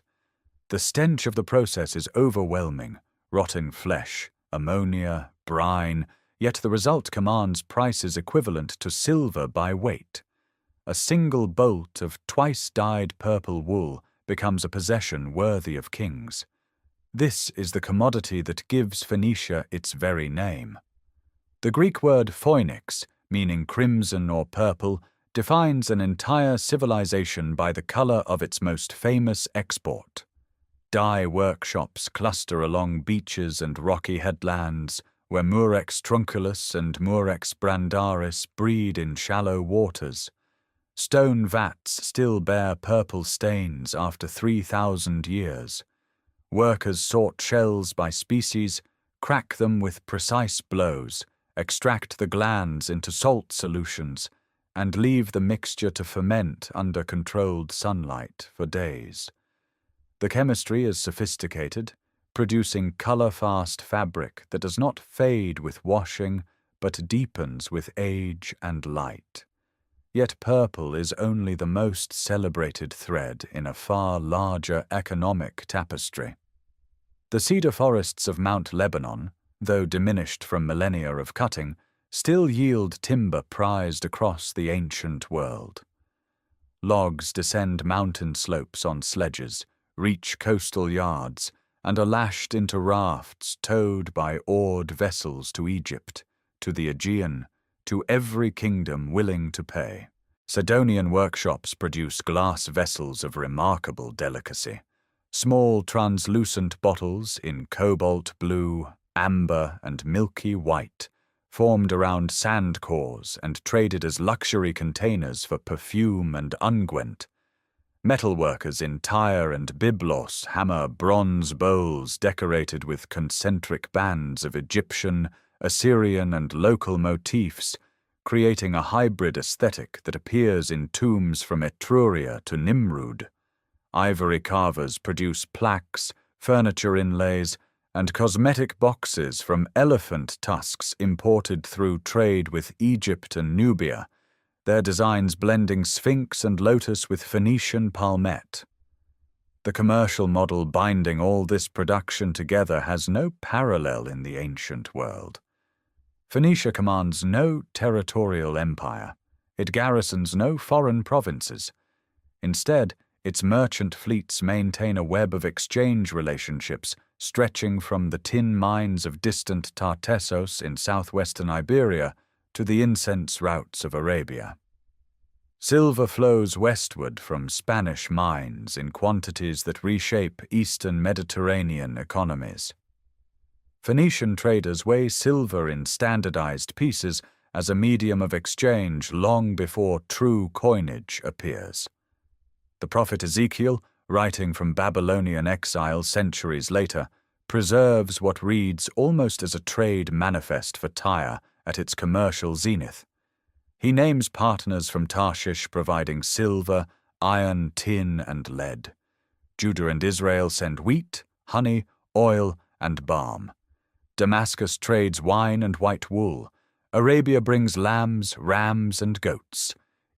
The stench of the process is overwhelming: rotting flesh, ammonia, brine, yet the result commands prices equivalent to silver by weight. A single bolt of twice-dyed purple wool becomes a possession worthy of kings. This is the commodity that gives Phoenicia its very name. The Greek word phoenix, meaning crimson or purple, defines an entire civilization by the color of its most famous export. Dye workshops cluster along beaches and rocky headlands, where Murex trunculus and Murex brandaris breed in shallow waters. Stone vats still bear purple stains after 3,000 years. Workers sort shells by species, crack them with precise blows, extract the glands into salt solutions, and leave the mixture to ferment under controlled sunlight for days. The chemistry is sophisticated, producing color-fast fabric that does not fade with washing, but deepens with age and light. Yet purple is only the most celebrated thread in a far larger economic tapestry. The cedar forests of Mount Lebanon, though diminished from millennia of cutting, still yield timber prized across the ancient world. Logs descend mountain slopes on sledges, reach coastal yards, and are lashed into rafts towed by oared vessels to Egypt, to the Aegean, to every kingdom willing to pay. Sidonian workshops produce glass vessels of remarkable delicacy. Small translucent bottles in cobalt blue, amber, and milky white, formed around sand cores and traded as luxury containers for perfume and unguent. Metalworkers in Tyre and Byblos hammer bronze bowls decorated with concentric bands of Egyptian, Assyrian, and local motifs, creating a hybrid aesthetic that appears in tombs from Etruria to Nimrud. Ivory carvers produce plaques, furniture inlays, and cosmetic boxes from elephant tusks imported through trade with Egypt and Nubia, their designs blending sphinx and lotus with Phoenician palmette. The commercial model binding all this production together has no parallel in the ancient world. Phoenicia commands no territorial empire. It garrisons no foreign provinces. Instead, its merchant fleets maintain a web of exchange relationships stretching from the tin mines of distant Tartessos in southwestern Iberia to the incense routes of Arabia. Silver flows westward from Spanish mines in quantities that reshape eastern Mediterranean economies. Phoenician traders weigh silver in standardized pieces as a medium of exchange long before true coinage appears. The prophet Ezekiel, writing from Babylonian exile centuries later, preserves what reads almost as a trade manifest for Tyre at its commercial zenith. He names partners from Tarshish providing silver, iron, tin, and lead. Judah and Israel send wheat, honey, oil, and balm. Damascus trades wine and white wool. Arabia brings lambs, rams, and goats.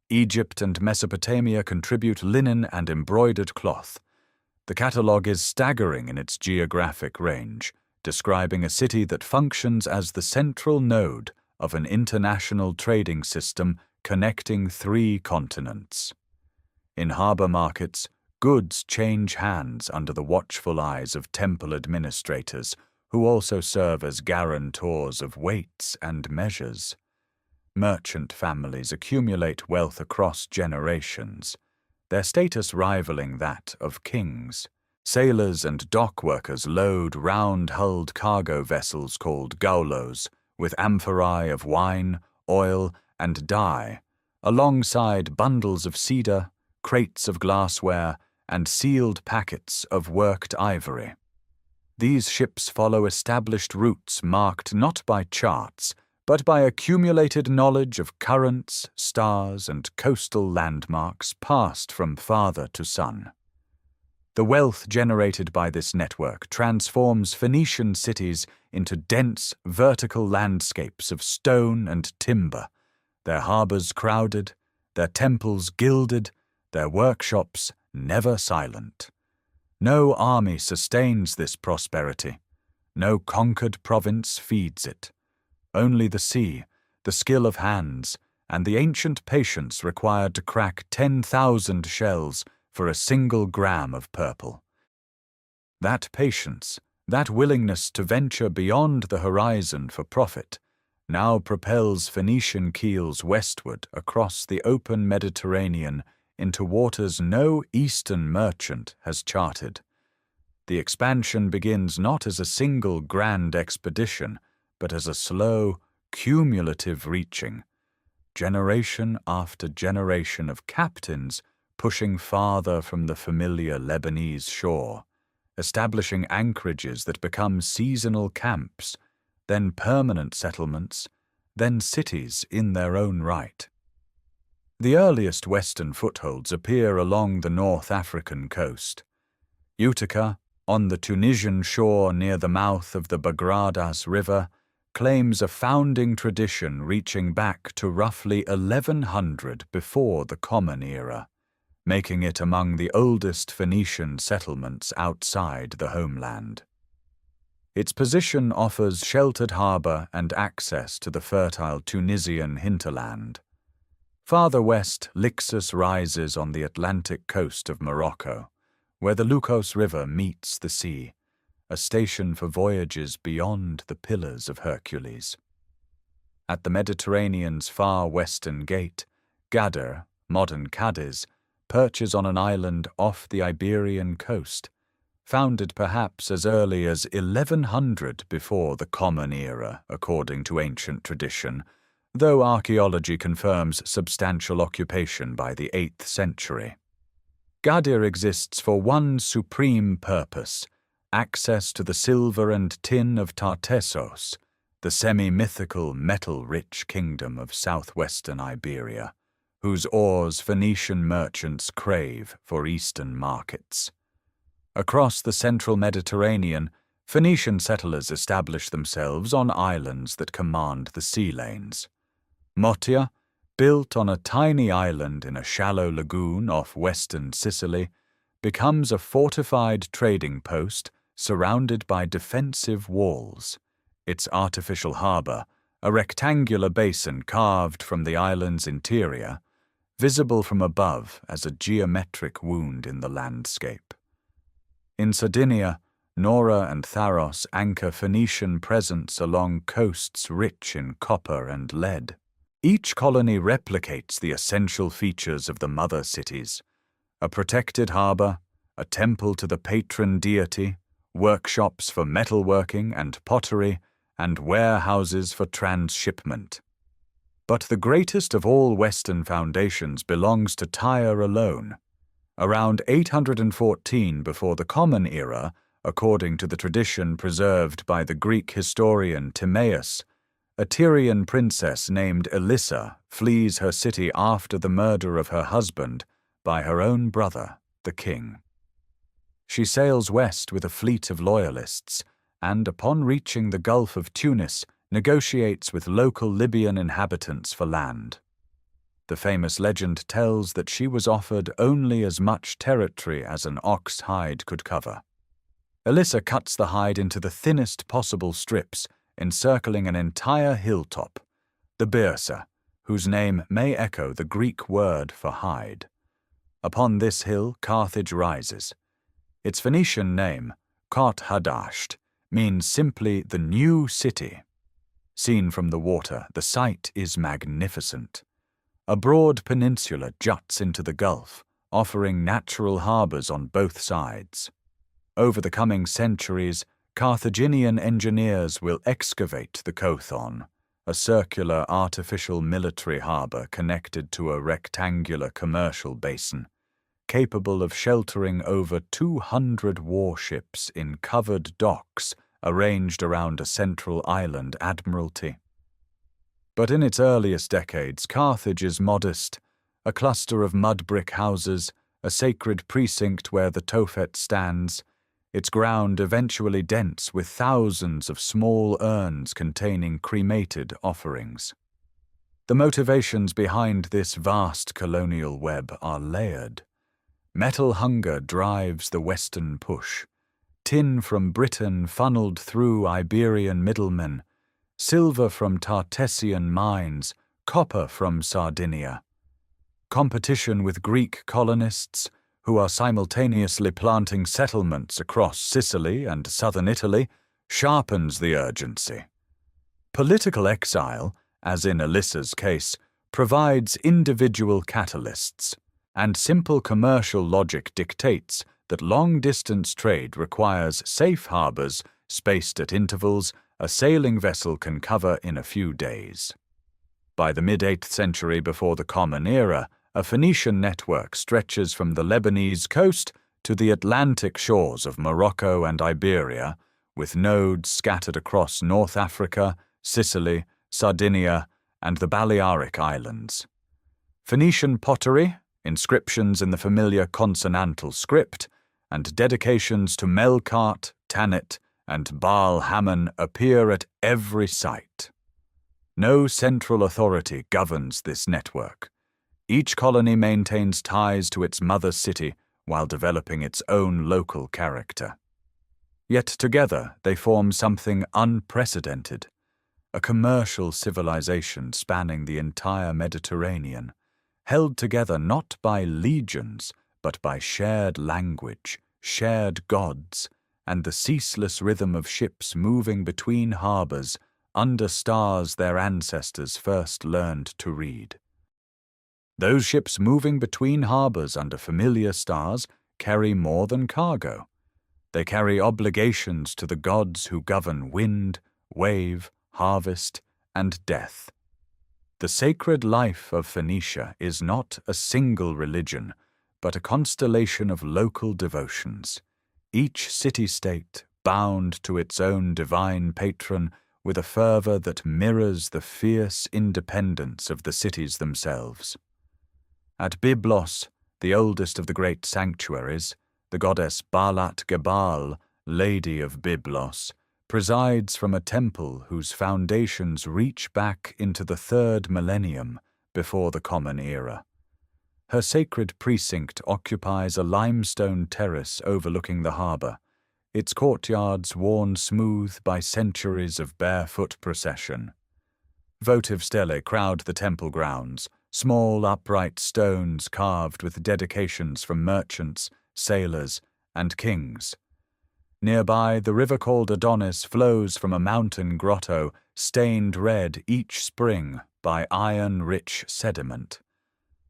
Egypt and Mesopotamia contribute linen and embroidered cloth. The catalogue is staggering in its geographic range, describing a city that functions as the central node of an international trading system connecting 3 continents. In harbour markets, goods change hands under the watchful eyes of temple administrators, who also serve as guarantors of weights and measures. Merchant families accumulate wealth across generations, their status rivaling that of kings. Sailors and dock workers load round-hulled cargo vessels called gaulos with amphorae of wine, oil, and dye, alongside bundles of cedar, crates of glassware, and sealed packets of worked ivory. These ships follow established routes marked not by charts, but by accumulated knowledge of currents, stars, and coastal landmarks passed from father to son. The wealth generated by this network transforms Phoenician cities into dense, vertical landscapes of stone and timber, their harbors crowded, their temples gilded, their workshops never silent. No army sustains this prosperity. No conquered province feeds it. Only the sea, the skill of hands, and the ancient patience required to crack 10,000 shells for a single gram of purple. That patience, that willingness to venture beyond the horizon for profit, now propels Phoenician keels westward across the open Mediterranean into waters no eastern merchant has charted. The expansion begins not as a single grand expedition, but as a slow, cumulative reaching, generation after generation of captains pushing farther from the familiar Lebanese shore, establishing anchorages that become seasonal camps, then permanent settlements, then cities in their own right. The earliest western footholds appear along the North African coast. Utica, on the Tunisian shore near the mouth of the Bagradas River, claims a founding tradition reaching back to roughly 1100 before the Common Era, making it among the oldest Phoenician settlements outside the homeland. Its position offers sheltered harbor and access to the fertile Tunisian hinterland. Farther west, Lixus rises on the Atlantic coast of Morocco, where the Lucos River meets the sea, a station for voyages beyond the Pillars of Hercules. At the Mediterranean's far western gate, Gadir, modern Cadiz, perches on an island off the Iberian coast, founded perhaps as early as 1100 before the Common Era, according to ancient tradition, though archaeology confirms substantial occupation by the 8th century. Gadir exists for one supreme purpose: access to the silver and tin of Tartessos, the semi-mythical metal-rich kingdom of southwestern Iberia, whose ores Phoenician merchants crave for eastern markets. Across the central Mediterranean, Phoenician settlers establish themselves on islands that command the sea lanes. Motia, built on a tiny island in a shallow lagoon off western Sicily, becomes a fortified trading post surrounded by defensive walls. Its artificial harbor, a rectangular basin carved from the island's interior, visible from above as a geometric wound in the landscape. In Sardinia, Nora and Tharos anchor Phoenician presence along coasts rich in copper and lead. Each colony replicates the essential features of the mother cities: a protected harbor, a temple to the patron deity, workshops for metalworking and pottery, and warehouses for transshipment. But the greatest of all Western foundations belongs to Tyre alone. Around 814 before the Common Era, according to the tradition preserved by the Greek historian Timaeus, a Tyrian princess named Elissa flees her city after the murder of her husband by her own brother, the king. She sails west with a fleet of loyalists, and upon reaching the Gulf of Tunis, negotiates with local Libyan inhabitants for land. The famous legend tells that she was offered only as much territory as an ox hide could cover. Elissa cuts the hide into the thinnest possible strips, encircling an entire hilltop, the Byrsa, whose name may echo the Greek word for hide. Upon this hill Carthage rises. Its Phoenician name, Carthage, means simply the new city. Seen from the water, the site is magnificent. A broad peninsula juts into the Gulf, offering natural harbors on both sides. Over the coming centuries, Carthaginian engineers will excavate the Kothon, a circular artificial military harbor connected to a rectangular commercial basin, capable of sheltering over 200 warships in covered docks arranged around a central island admiralty. But in its earliest decades, Carthage is modest, a cluster of mud brick houses, a sacred precinct where the Tophet stands, its ground eventually dense with thousands of small urns containing cremated offerings. The motivations behind this vast colonial web are layered. Metal hunger drives the Western push. Tin from Britain funneled through Iberian middlemen, silver from Tartessian mines, copper from Sardinia. Competition with Greek colonists, who are simultaneously planting settlements across Sicily and southern Italy, sharpens the urgency. Political exile, as in Alyssa's case, provides individual catalysts, and simple commercial logic dictates that long-distance trade requires safe harbors spaced at intervals a sailing vessel can cover in a few days. By the mid-8th century before the Common Era, a Phoenician network stretches from the Lebanese coast to the Atlantic shores of Morocco and Iberia, with nodes scattered across North Africa, Sicily, Sardinia, and the Balearic Islands. Phoenician pottery, inscriptions in the familiar consonantal script, and dedications to Melkart, Tanit, and Baal Hammon appear at every site. No central authority governs this network. Each colony maintains ties to its mother city while developing its own local character. Yet together they form something unprecedented, a commercial civilization spanning the entire Mediterranean, held together not by legions, but by shared language, shared gods, and the ceaseless rhythm of ships moving between harbors under stars their ancestors first learned to read. Those ships moving between harbors under familiar stars carry more than cargo. They carry obligations to the gods who govern wind, wave, harvest, and death. The sacred life of Phoenicia is not a single religion, but a constellation of local devotions, each city-state bound to its own divine patron with a fervor that mirrors the fierce independence of the cities themselves. At Byblos, the oldest of the great sanctuaries, the goddess Balat Gebal, Lady of Byblos, presides from a temple whose foundations reach back into the 3rd millennium before the Common Era. Her sacred precinct occupies a limestone terrace overlooking the harbor, its courtyards worn smooth by centuries of barefoot procession. Votive stelae crowd the temple grounds, small upright stones carved with dedications from merchants, sailors, and kings. Nearby, the river called Adonis flows from a mountain grotto stained red each spring by iron-rich sediment.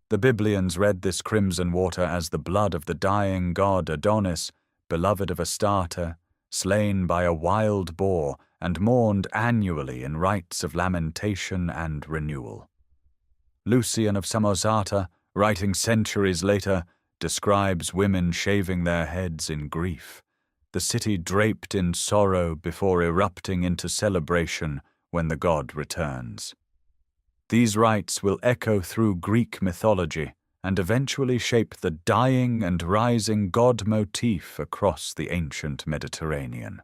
The Biblians read this crimson water as the blood of the dying god Adonis, beloved of Astarte, slain by a wild boar and mourned annually in rites of lamentation and renewal. Lucian of Samosata, writing centuries later, describes women shaving their heads in grief, the city draped in sorrow before erupting into celebration when the god returns. These rites will echo through Greek mythology and eventually shape the dying and rising god motif across the ancient Mediterranean.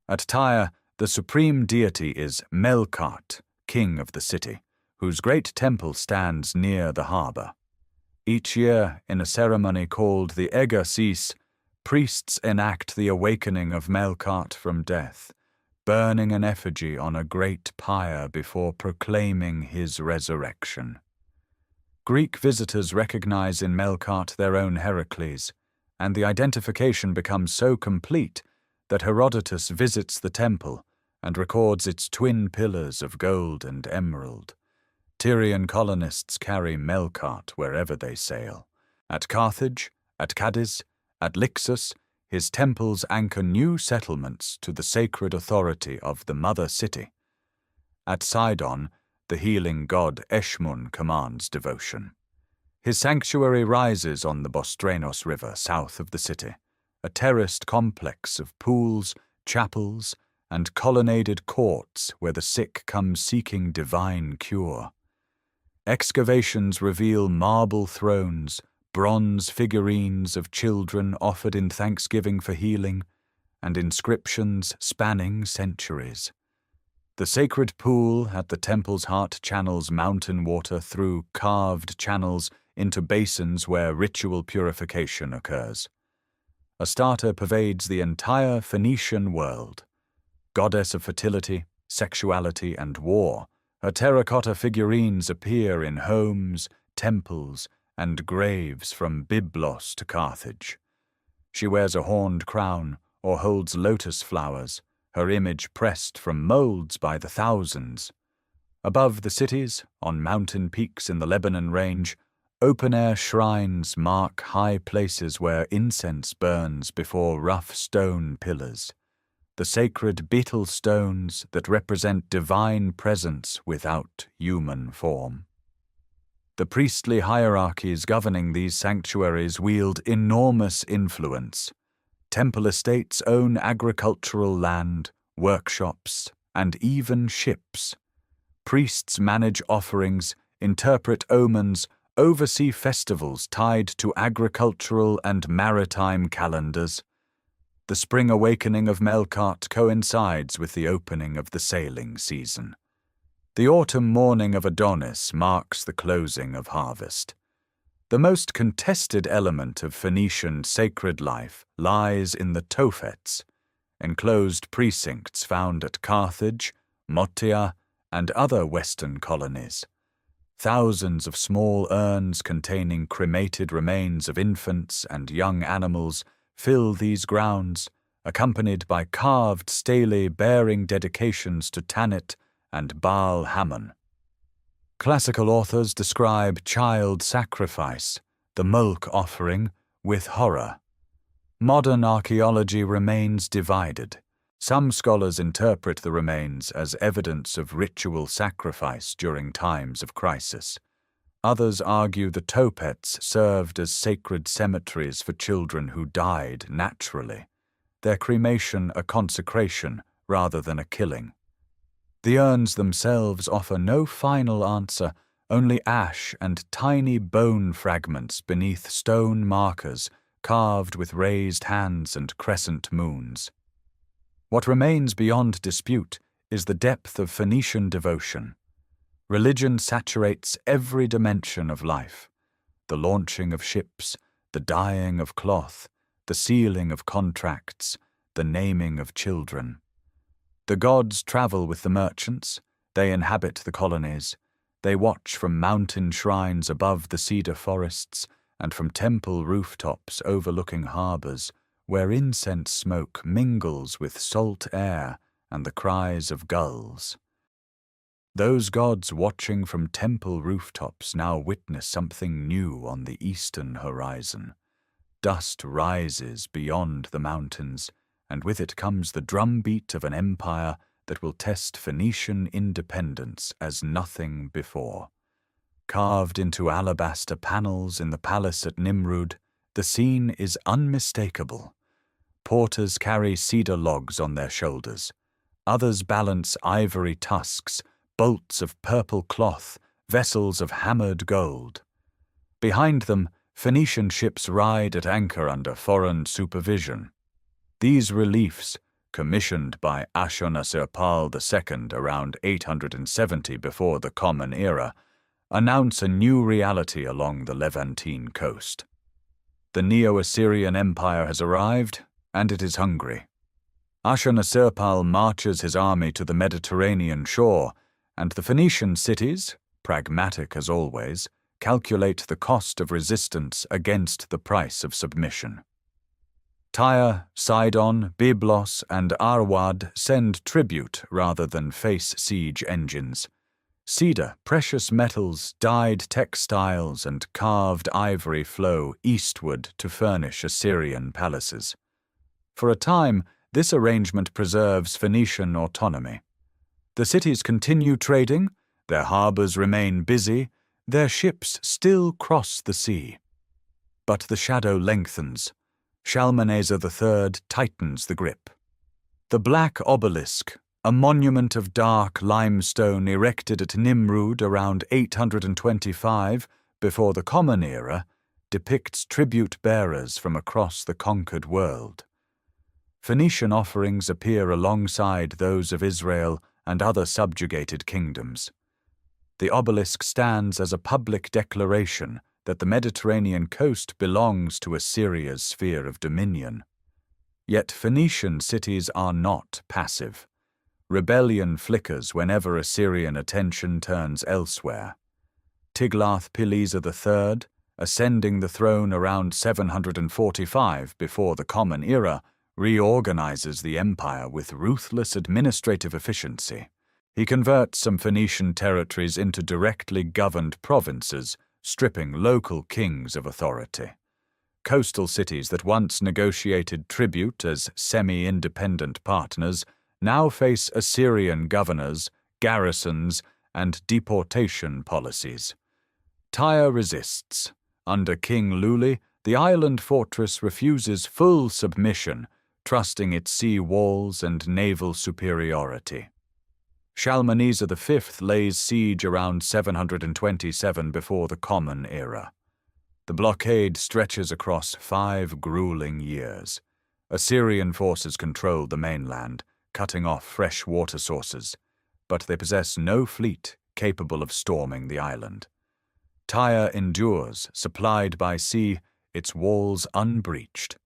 At Tyre, the supreme deity is Melkart, king of the city, whose great temple stands near the harbor. Each year, in a ceremony called the Egasis, priests enact the awakening of Melkart from death, burning an effigy on a great pyre before proclaiming his resurrection. Greek visitors recognize in Melkart their own Heracles, and the identification becomes so complete that Herodotus visits the temple and records its twin pillars of gold and emerald. Tyrian colonists carry Melkart wherever they sail. At Carthage, at Cadiz, at Lixus, his temples anchor new settlements to the sacred authority of the mother city. At Sidon, the healing god Eshmun commands devotion. His sanctuary rises on the Bostrenos River south of the city, a terraced complex of pools, chapels, and colonnaded courts where the sick come seeking divine cure. Excavations reveal marble thrones, bronze figurines of children offered in thanksgiving for healing, and inscriptions spanning centuries. The sacred pool at the temple's heart channels mountain water through carved channels into basins where ritual purification occurs. Astarte pervades the entire Phoenician world. Goddess of fertility, sexuality, and war, her terracotta figurines appear in homes, temples, and graves from Byblos to Carthage. She wears a horned crown or holds lotus flowers, her image pressed from molds by the thousands. Above the cities, on mountain peaks in the Lebanon range, open-air shrines mark high places where incense burns before rough stone pillars, the sacred beetle stones that represent divine presence without human form. The priestly hierarchies governing these sanctuaries wield enormous influence. Temple estates own agricultural land, workshops, and even ships. Priests manage offerings, interpret omens, oversee festivals tied to agricultural and maritime calendars. The spring awakening of Melkart coincides with the opening of the sailing season. The autumn morning of Adonis marks the closing of harvest. The most contested element of Phoenician sacred life lies in the Tophets, enclosed precincts found at Carthage, Mottia, and other western colonies. Thousands of small urns containing cremated remains of infants and young animals fill these grounds, accompanied by carved stelae bearing dedications to Tanit and Baal Hammon. Classical authors describe child sacrifice, the mulk offering, with horror. Modern archaeology remains divided. Some scholars interpret the remains as evidence of ritual sacrifice during times of crisis. Others argue the Tophets served as sacred cemeteries for children who died naturally, their cremation a consecration rather than a killing. The urns themselves offer no final answer, only ash and tiny bone fragments beneath stone markers carved with raised hands and crescent moons. What remains beyond dispute is the depth of Phoenician devotion. Religion saturates every dimension of life: the launching of ships, the dyeing of cloth, the sealing of contracts, the naming of children. The gods travel with the merchants, they inhabit the colonies, they watch from mountain shrines above the cedar forests and from temple rooftops overlooking harbors, where incense smoke mingles with salt air and the cries of gulls. Those gods watching from temple rooftops now witness something new on the eastern horizon. Dust rises beyond the mountains, and with it comes the drumbeat of an empire that will test Phoenician independence as nothing before. Carved into alabaster panels in the palace at Nimrud, the scene is unmistakable. Porters carry cedar logs on their shoulders. Others balance ivory tusks, bolts of purple cloth, vessels of hammered gold. Behind them, Phoenician ships ride at anchor under foreign supervision. These reliefs, commissioned by Ashurnasirpal II around 870 before the Common Era, announce a new reality along the Levantine coast. The Neo-Assyrian Empire has arrived, and it is hungry. Ashurnasirpal marches his army to the Mediterranean shore, and the Phoenician cities, pragmatic as always, calculate the cost of resistance against the price of submission. Tyre, Sidon, Byblos, and Arwad send tribute rather than face siege engines. Cedar, precious metals, dyed textiles, and carved ivory flow eastward to furnish Assyrian palaces. For a time, this arrangement preserves Phoenician autonomy. The cities continue trading, their harbors remain busy, their ships still cross the sea. But the shadow lengthens. Shalmaneser III tightens the grip. The black obelisk, a monument of dark limestone erected at Nimrud around 825 before the Common Era, depicts tribute bearers from across the conquered world. Phoenician offerings appear alongside those of Israel and other subjugated kingdoms. The obelisk stands as a public declaration that the Mediterranean coast belongs to Assyria's sphere of dominion. Yet Phoenician cities are not passive. Rebellion flickers whenever Assyrian attention turns elsewhere. Tiglath-Pileser III, ascending the throne around 745 before the Common Era, reorganizes the empire with ruthless administrative efficiency. He converts some Phoenician territories into directly governed provinces, stripping local kings of authority. Coastal cities that once negotiated tribute as semi-independent partners now face Assyrian governors, garrisons, and deportation policies. Tyre resists. Under King Luli, the island fortress refuses full submission, trusting its sea walls and naval superiority. Shalmaneser V lays siege around 727 before the Common Era. The blockade stretches across 5 grueling years. Assyrian forces control the mainland, cutting off fresh water sources, but they possess no fleet capable of storming the island. Tyre endures, supplied by sea, its walls unbreached.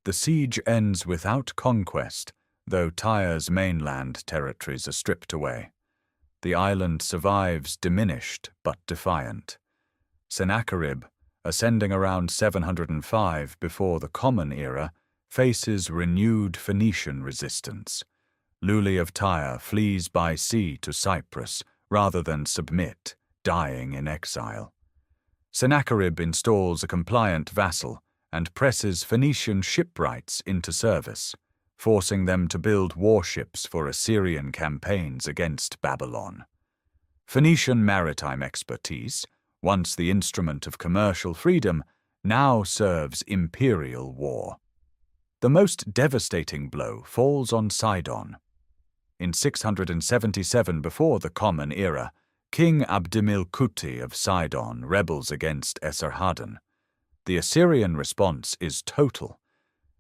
The siege ends without conquest, though Tyre's mainland territories are stripped away. The island survives diminished but defiant. Sennacherib, ascending around 705 before the Common Era, faces renewed Phoenician resistance. Luli of Tyre flees by sea to Cyprus rather than submit, dying in exile. Sennacherib installs a compliant vassal and presses Phoenician shipwrights into service, forcing them to build warships for Assyrian campaigns against Babylon. Phoenician maritime expertise, once the instrument of commercial freedom, now serves imperial war. The most devastating blow falls on Sidon. In 677 before the Common Era, King Abdimilkuti of Sidon rebels against Esarhaddon. The Assyrian response is total.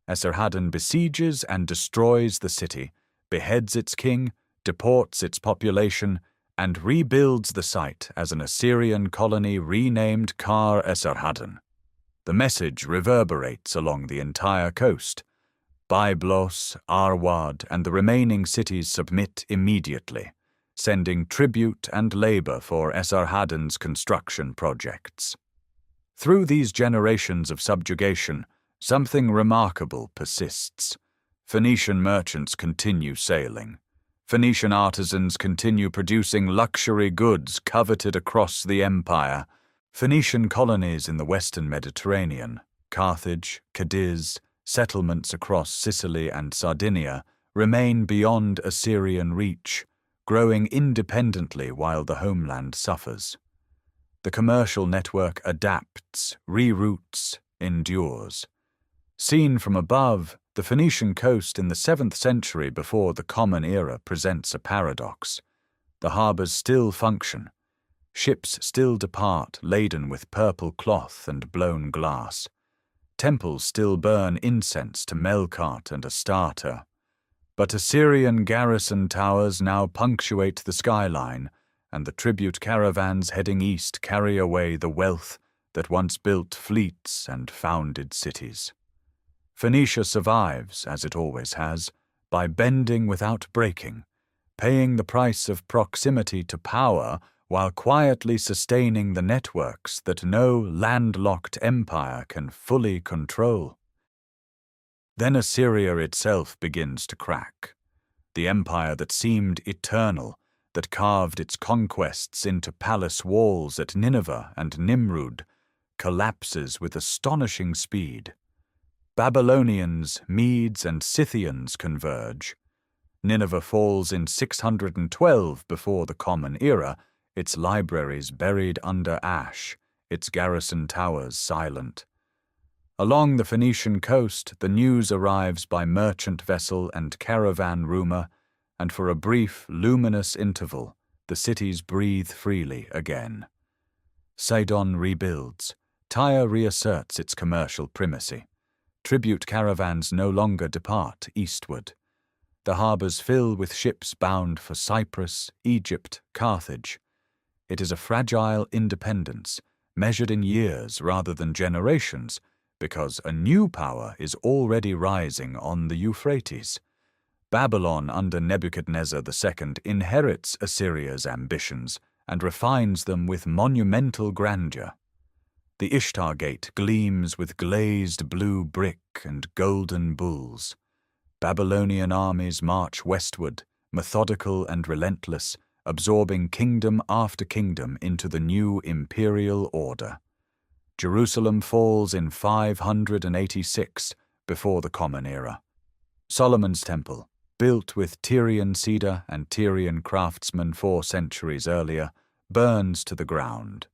Esarhaddon besieges and destroys the city, beheads its king, deports its population, and rebuilds the site as an Assyrian colony renamed Kar Esarhaddon. The message reverberates along the entire coast. Byblos, Arwad, and the remaining cities submit immediately, sending tribute and labor for Esarhaddon's construction projects. Through these generations of subjugation, something remarkable persists. Phoenician merchants continue sailing. Phoenician artisans continue producing luxury goods coveted across the empire. Phoenician colonies in the western Mediterranean, Carthage, Cadiz, settlements across Sicily and Sardinia remain beyond Assyrian reach, growing independently while the homeland suffers. The commercial network adapts, reroutes, endures. Seen from above, the Phoenician coast in the 7th century before the Common Era presents a paradox. The harbors still function. Ships still depart laden with purple cloth and blown glass. Temples still burn incense to Melkart and Astarte. But Assyrian garrison towers now punctuate the skyline, and the tribute caravans heading east carry away the wealth that once built fleets and founded cities. Phoenicia survives, as it always has, by bending without breaking, paying the price of proximity to power while quietly sustaining the networks that no landlocked empire can fully control. Then Assyria itself begins to crack. The empire that seemed eternal, that carved its conquests into palace walls at Nineveh and Nimrud, collapses with astonishing speed. Babylonians, Medes, and Scythians converge. Nineveh falls in 612 before the Common Era, its libraries buried under ash, its garrison towers silent. Along the Phoenician coast, the news arrives by merchant vessel and caravan rumor, and for a brief, luminous interval, the cities breathe freely again. Sidon rebuilds. Tyre reasserts its commercial primacy. Tribute caravans no longer depart eastward. The harbors fill with ships bound for Cyprus, Egypt, Carthage. It is a fragile independence, measured in years rather than generations, because a new power is already rising on the Euphrates. Babylon under Nebuchadnezzar II inherits Assyria's ambitions and refines them with monumental grandeur. The Ishtar Gate gleams with glazed blue brick and golden bulls. Babylonian armies march westward, methodical and relentless, absorbing kingdom after kingdom into the new imperial order. Jerusalem falls in 586 before the Common Era. Solomon's Temple, built with Tyrian cedar and Tyrian craftsmen 4 centuries earlier, burns to the ground.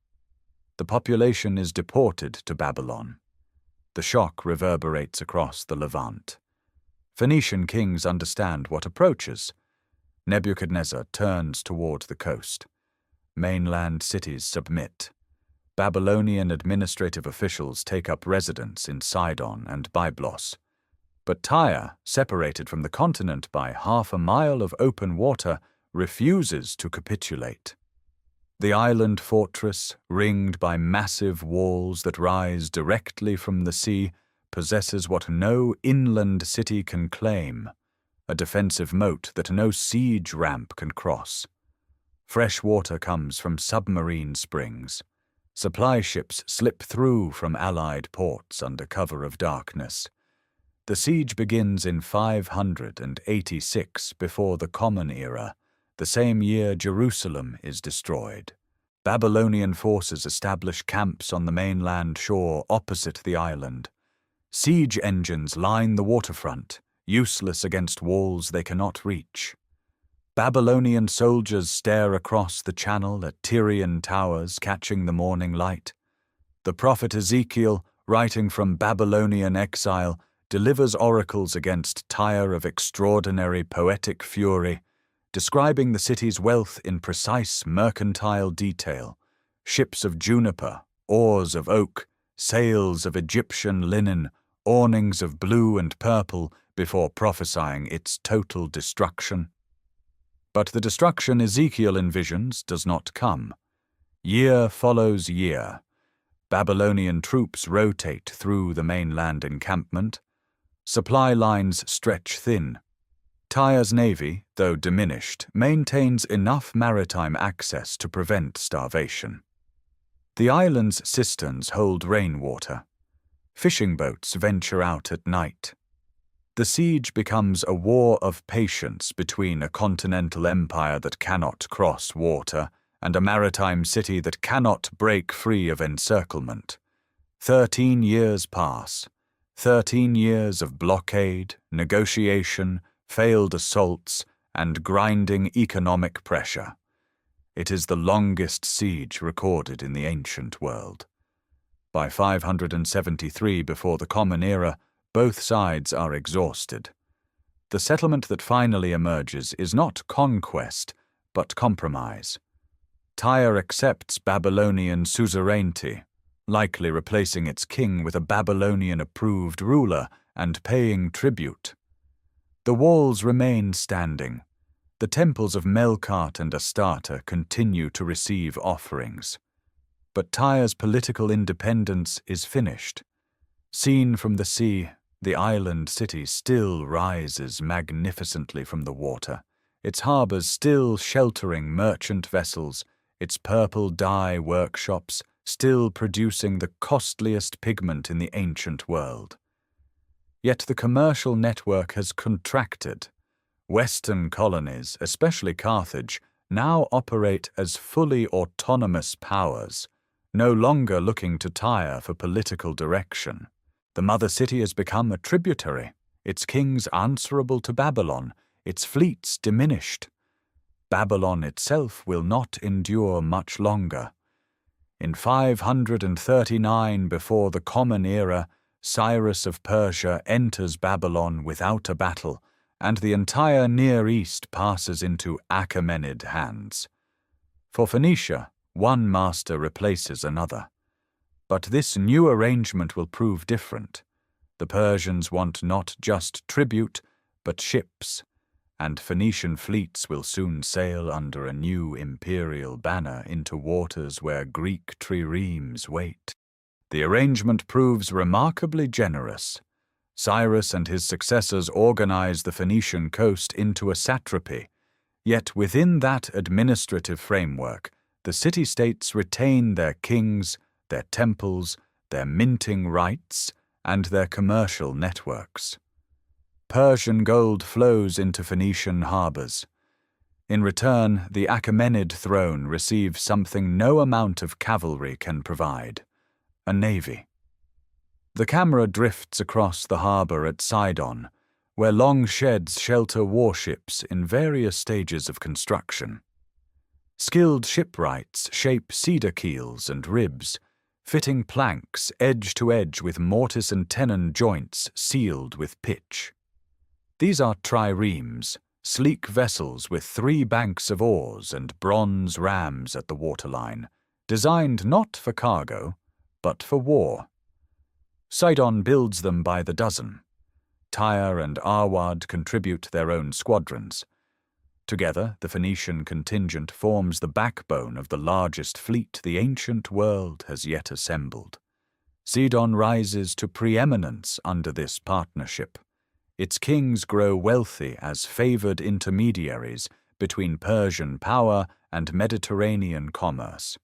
The population is deported to Babylon. The shock reverberates across the Levant. Phoenician kings understand what approaches. Nebuchadnezzar turns toward the coast. Mainland cities submit. Babylonian administrative officials take up residence in Sidon and Byblos. But Tyre, separated from the continent by half a mile of open water, refuses to capitulate. The island fortress, ringed by massive walls that rise directly from the sea, possesses what no inland city can claim, a defensive moat that no siege ramp can cross. Fresh water comes from submarine springs. Supply ships slip through from allied ports under cover of darkness. The siege begins in 586 before the Common Era, the same year Jerusalem is destroyed. Babylonian forces establish camps on the mainland shore opposite the island. Siege engines line the waterfront, useless against walls they cannot reach. Babylonian soldiers stare across the channel at Tyrian towers catching the morning light. The prophet Ezekiel, writing from Babylonian exile, delivers oracles against Tyre of extraordinary poetic fury, describing the city's wealth in precise mercantile detail: ships of juniper, oars of oak, sails of Egyptian linen, awnings of blue and purple, before prophesying its total destruction. But the destruction Ezekiel envisions does not come. Year follows year. Babylonian troops rotate through the mainland encampment. Supply lines stretch thin. Tyre's navy, though diminished, maintains enough maritime access to prevent starvation. The island's cisterns hold rainwater. Fishing boats venture out at night. The siege becomes a war of patience between a continental empire that cannot cross water and a maritime city that cannot break free of encirclement. 13 years pass. 13 years of blockade, negotiation, failed assaults, and grinding economic pressure. It is the longest siege recorded in the ancient world. By 573 before the Common Era, both sides are exhausted. The settlement that finally emerges is not conquest, but compromise. Tyre accepts Babylonian suzerainty, likely replacing its king with a Babylonian-approved ruler and paying tribute. The walls remain standing. The temples of Melkart and Astarte continue to receive offerings. But Tyre's political independence is finished. Seen from the sea, the island city still rises magnificently from the water, its harbors still sheltering merchant vessels, its purple dye workshops still producing the costliest pigment in the ancient world. Yet the commercial network has contracted. Western colonies, especially Carthage, now operate as fully autonomous powers, no longer looking to Tyre for political direction. The mother city has become a tributary, its kings answerable to Babylon, its fleets diminished. Babylon itself will not endure much longer. In 539 before the Common Era, Cyrus of Persia enters Babylon without a battle, and the entire Near East passes into Achaemenid hands. For Phoenicia, one master replaces another. But this new arrangement will prove different. The Persians want not just tribute, but ships, and Phoenician fleets will soon sail under a new imperial banner into waters where Greek triremes wait. The arrangement proves remarkably generous. Cyrus and his successors organize the Phoenician coast into a satrapy, yet within that administrative framework, the city-states retain their kings, their temples, their minting rights, and their commercial networks. Persian gold flows into Phoenician harbors. In return, the Achaemenid throne receives something no amount of cavalry can provide: a navy. The camera drifts across the harbor at Sidon, where long sheds shelter warships in various stages of construction. Skilled shipwrights shape cedar keels and ribs, fitting planks edge to edge with mortise and tenon joints sealed with pitch. These are triremes, sleek vessels with 3 banks of oars and bronze rams at the waterline, designed not for cargo, but for war. Sidon builds them by the dozen. Tyre and Arwad contribute their own squadrons. Together, the Phoenician contingent forms the backbone of the largest fleet the ancient world has yet assembled. Sidon rises to preeminence under this partnership. Its kings grow wealthy as favored intermediaries between Persian power and Mediterranean commerce.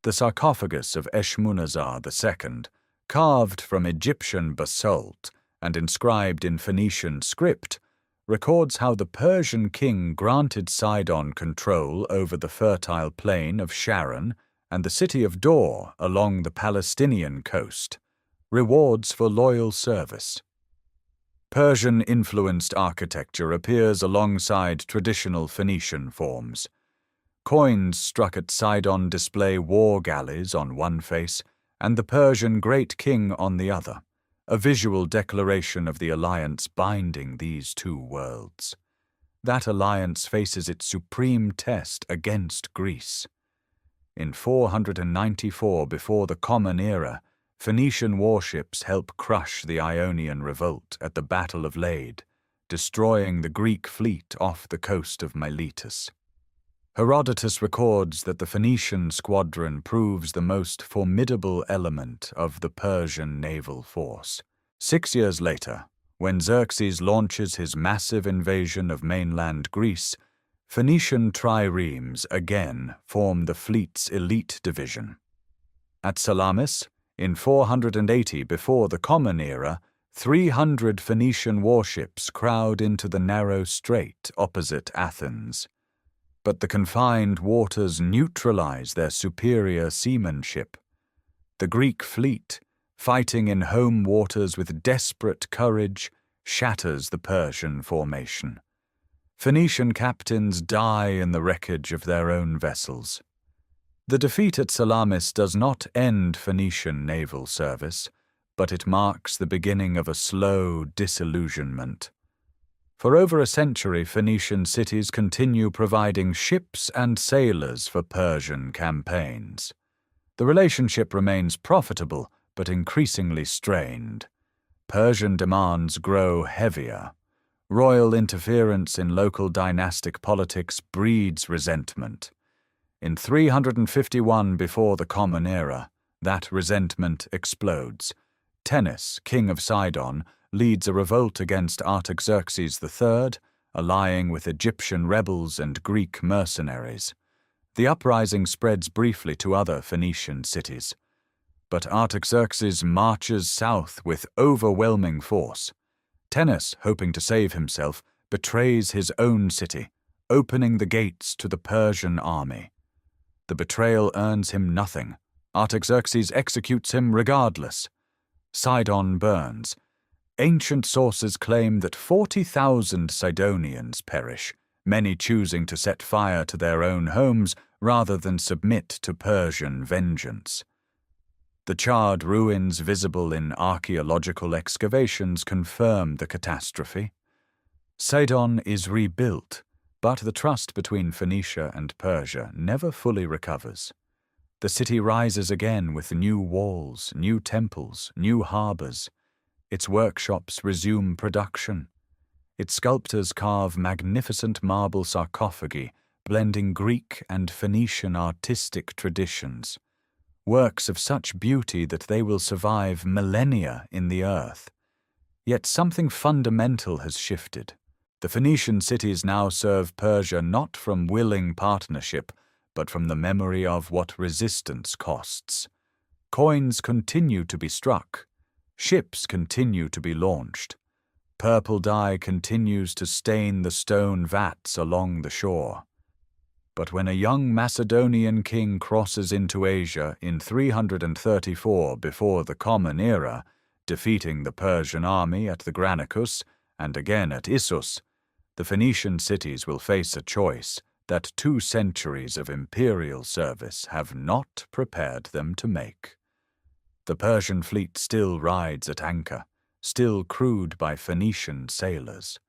The sarcophagus of Eshmunazar II, carved from Egyptian basalt and inscribed in Phoenician script, records how the Persian king granted Sidon control over the fertile plain of Sharon and the city of Dor along the Palestinian coast, rewards for loyal service. Persian-influenced architecture appears alongside traditional Phoenician forms. Coins struck at Sidon display war galleys on one face and the Persian great king on the other, a visual declaration of the alliance binding these two worlds. That alliance faces its supreme test against Greece. In 494 before the Common Era, Phoenician warships help crush the Ionian revolt at the Battle of Lade, destroying the Greek fleet off the coast of Miletus. Herodotus records that the Phoenician squadron proves the most formidable element of the Persian naval force. 6 years later, when Xerxes launches his massive invasion of mainland Greece, Phoenician triremes again form the fleet's elite division. At Salamis, in 480 before the Common Era, 300 Phoenician warships crowd into the narrow strait opposite Athens. But the confined waters neutralize their superior seamanship. The Greek fleet, fighting in home waters with desperate courage, shatters the Persian formation. Phoenician captains die in the wreckage of their own vessels. The defeat at Salamis does not end Phoenician naval service, but it marks the beginning of a slow disillusionment. For over a century, Phoenician cities continue providing ships and sailors for Persian campaigns. The relationship remains profitable, but increasingly strained. Persian demands grow heavier. Royal interference in local dynastic politics breeds resentment. In 351 before the Common Era, that resentment explodes. Tennis, king of Sidon, leads a revolt against Artaxerxes III, allying with Egyptian rebels and Greek mercenaries. The uprising spreads briefly to other Phoenician cities, but Artaxerxes marches south with overwhelming force. Tennis, hoping to save himself, betrays his own city, opening the gates to the Persian army. The betrayal earns him nothing. Artaxerxes executes him regardless. Sidon burns. Ancient sources claim that 40,000 Sidonians perish, many choosing to set fire to their own homes rather than submit to Persian vengeance. The charred ruins visible in archaeological excavations confirm the catastrophe. Sidon is rebuilt, but the trust between Phoenicia and Persia never fully recovers. The city rises again with new walls, new temples, new harbors. Its workshops resume production. Its sculptors carve magnificent marble sarcophagi, blending Greek and Phoenician artistic traditions. Works of such beauty that they will survive millennia in the earth. Yet something fundamental has shifted. The Phoenician cities now serve Persia not from willing partnership, but from the memory of what resistance costs. Coins continue to be struck. Ships continue to be launched. Purple dye continues to stain the stone vats along the shore. But when a young Macedonian king crosses into Asia in 334 before the Common Era, defeating the Persian army at the Granicus and again at Issus, the Phoenician cities will face a choice that 2 centuries of imperial service have not prepared them to make. The Persian fleet still rides at anchor, still crewed by Phoenician sailors.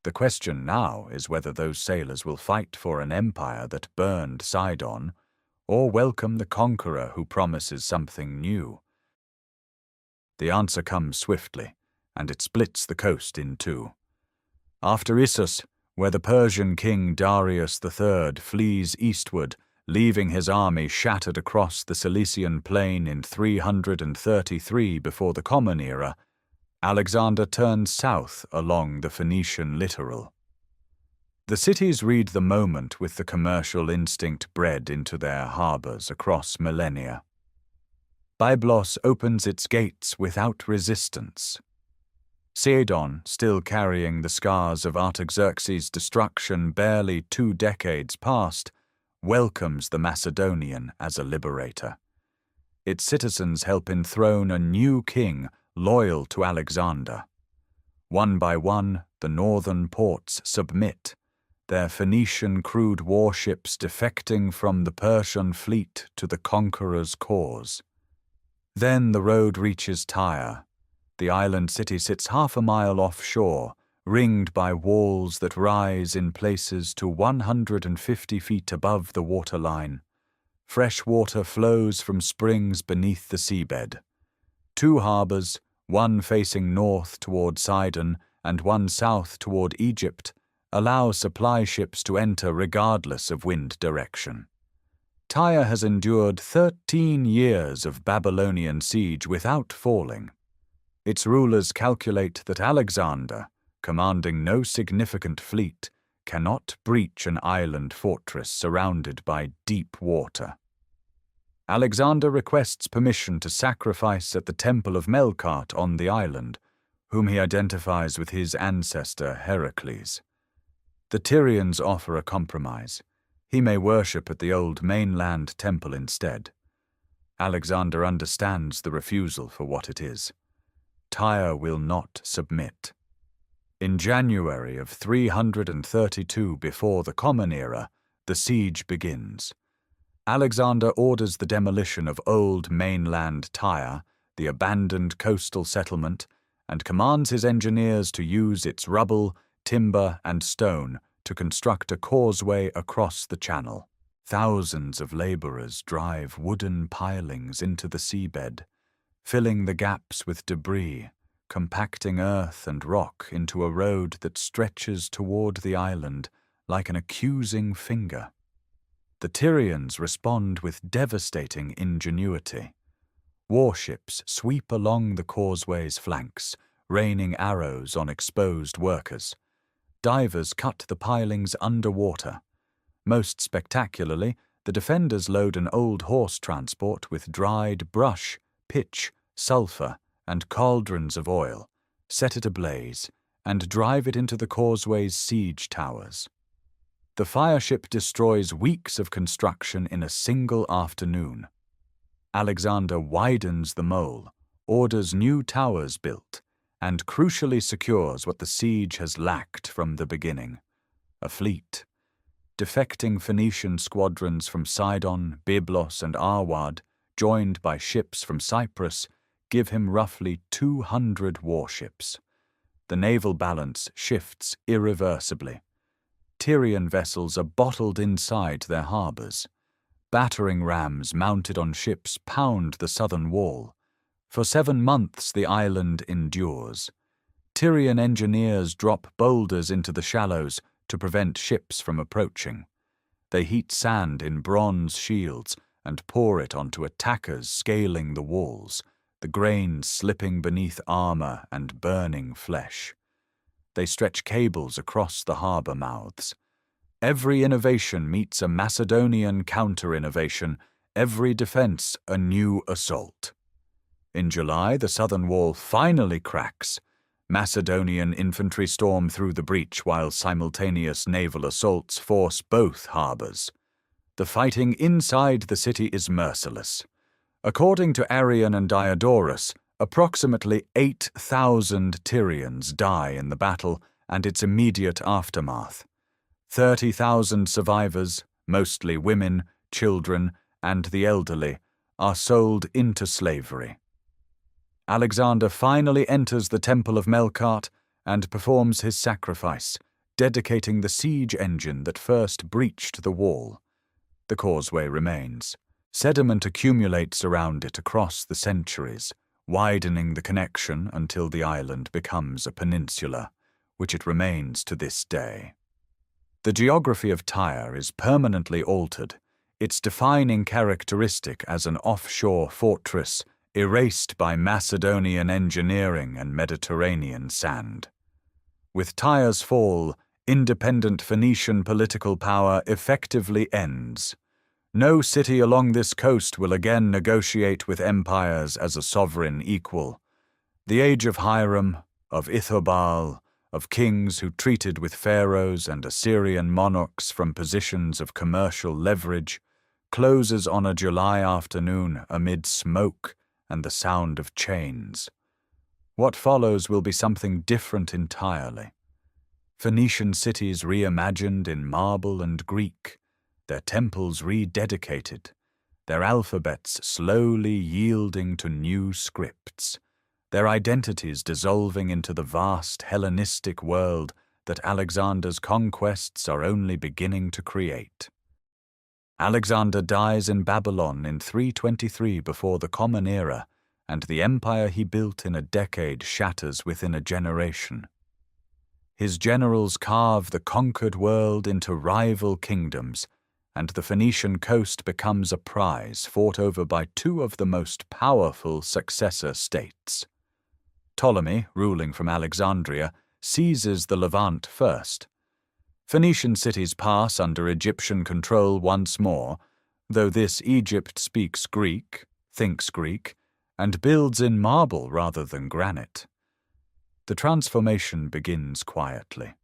The question now is whether those sailors will fight for an empire that burned Sidon, or welcome the conqueror who promises something new. The answer comes swiftly, and it splits the coast in 2. After Issus, where the Persian king Darius III flees eastward, leaving his army shattered across the Cilician plain in 333 before the Common Era, Alexander turns south along the Phoenician littoral. The cities read the moment with the commercial instinct bred into their harbors across millennia. Byblos opens its gates without resistance. Sidon, still carrying the scars of Artaxerxes' destruction barely 2 decades past, welcomes the Macedonian as a liberator. Its citizens help enthrone a new king loyal to Alexander. One by one, the northern ports submit, their Phoenician-crewed warships defecting from the Persian fleet to the conqueror's cause. Then the road reaches Tyre. The island city sits half a mile offshore, ringed by walls that rise in places to 150 feet above the waterline. Fresh water flows from springs beneath the seabed. 2 harbors, one facing north toward Sidon and one south toward Egypt, allow supply ships to enter regardless of wind direction. Tyre has endured 13 years of Babylonian siege without falling. Its rulers calculate that Alexander, commanding no significant fleet, cannot breach an island fortress surrounded by deep water. Alexander requests permission to sacrifice at the temple of Melkart on the island, whom he identifies with his ancestor Heracles. The Tyrians offer a compromise. He may worship at the old mainland temple instead. Alexander understands the refusal for what it is. Tyre will not submit. In January of 332 before the Common Era, the siege begins. Alexander orders the demolition of old mainland Tyre, the abandoned coastal settlement, and commands his engineers to use its rubble, timber, and stone to construct a causeway across the channel. Thousands of laborers drive wooden pilings into the seabed, filling the gaps with debris, compacting earth and rock into a road that stretches toward the island like an accusing finger. The Tyrians respond with devastating ingenuity. Warships sweep along the causeway's flanks, raining arrows on exposed workers. Divers cut the pilings underwater. Most spectacularly, The defenders load an old horse transport with dried brush, pitch, sulphur, and cauldrons of oil, set it ablaze, and drive it into the causeway's siege towers. The fireship destroys weeks of construction in a single afternoon. Alexander widens the mole, orders new towers built, and crucially secures what the siege has lacked from the beginning: a fleet. Defecting Phoenician squadrons from Sidon, Byblos, and Arwad, joined by ships from Cyprus, give him roughly 200 warships. The naval balance shifts irreversibly. Tyrian vessels are bottled inside their harbors. Battering rams mounted on ships pound the southern wall. For 7 months the island endures. Tyrian engineers drop boulders into the shallows to prevent ships from approaching. They heat sand in bronze shields and pour it onto attackers scaling the walls, the grains slipping beneath armor and burning flesh. They stretch cables across the harbor mouths. Every innovation meets a Macedonian counter-innovation, every defense a new assault. In July, the southern wall finally cracks. Macedonian infantry storm through the breach while simultaneous naval assaults force both harbors. The fighting inside the city is merciless. According to Arrian and Diodorus, approximately 8,000 Tyrians die in the battle and its immediate aftermath. 30,000 survivors, mostly women, children, and the elderly, are sold into slavery. Alexander finally enters the Temple of Melkart and performs his sacrifice, dedicating the siege engine that first breached the wall. The causeway remains. Sediment accumulates around it across the centuries, widening the connection until the island becomes a peninsula, which it remains to this day. The geography of Tyre is permanently altered, its defining characteristic as an offshore fortress erased by Macedonian engineering and Mediterranean sand. With Tyre's fall, independent Phoenician political power effectively ends. No city along this coast will again negotiate with empires as a sovereign equal. The age of Hiram, of Ithobal, of kings who treated with pharaohs and Assyrian monarchs from positions of commercial leverage, closes on a July afternoon amid smoke and the sound of chains. What follows will be something different entirely. Phoenician cities reimagined in marble and Greek, their temples rededicated, their alphabets slowly yielding to new scripts, their identities dissolving into the vast Hellenistic world that Alexander's conquests are only beginning to create. Alexander dies in Babylon in 323 before the Common Era, and the empire he built in a decade shatters within a generation. His generals carve the conquered world into rival kingdoms, and the Phoenician coast becomes a prize fought over by 2 of the most powerful successor states. Ptolemy, ruling from Alexandria, seizes the Levant first. Phoenician cities pass under Egyptian control once more, though this Egypt speaks Greek, thinks Greek, and builds in marble rather than granite. The transformation begins quietly.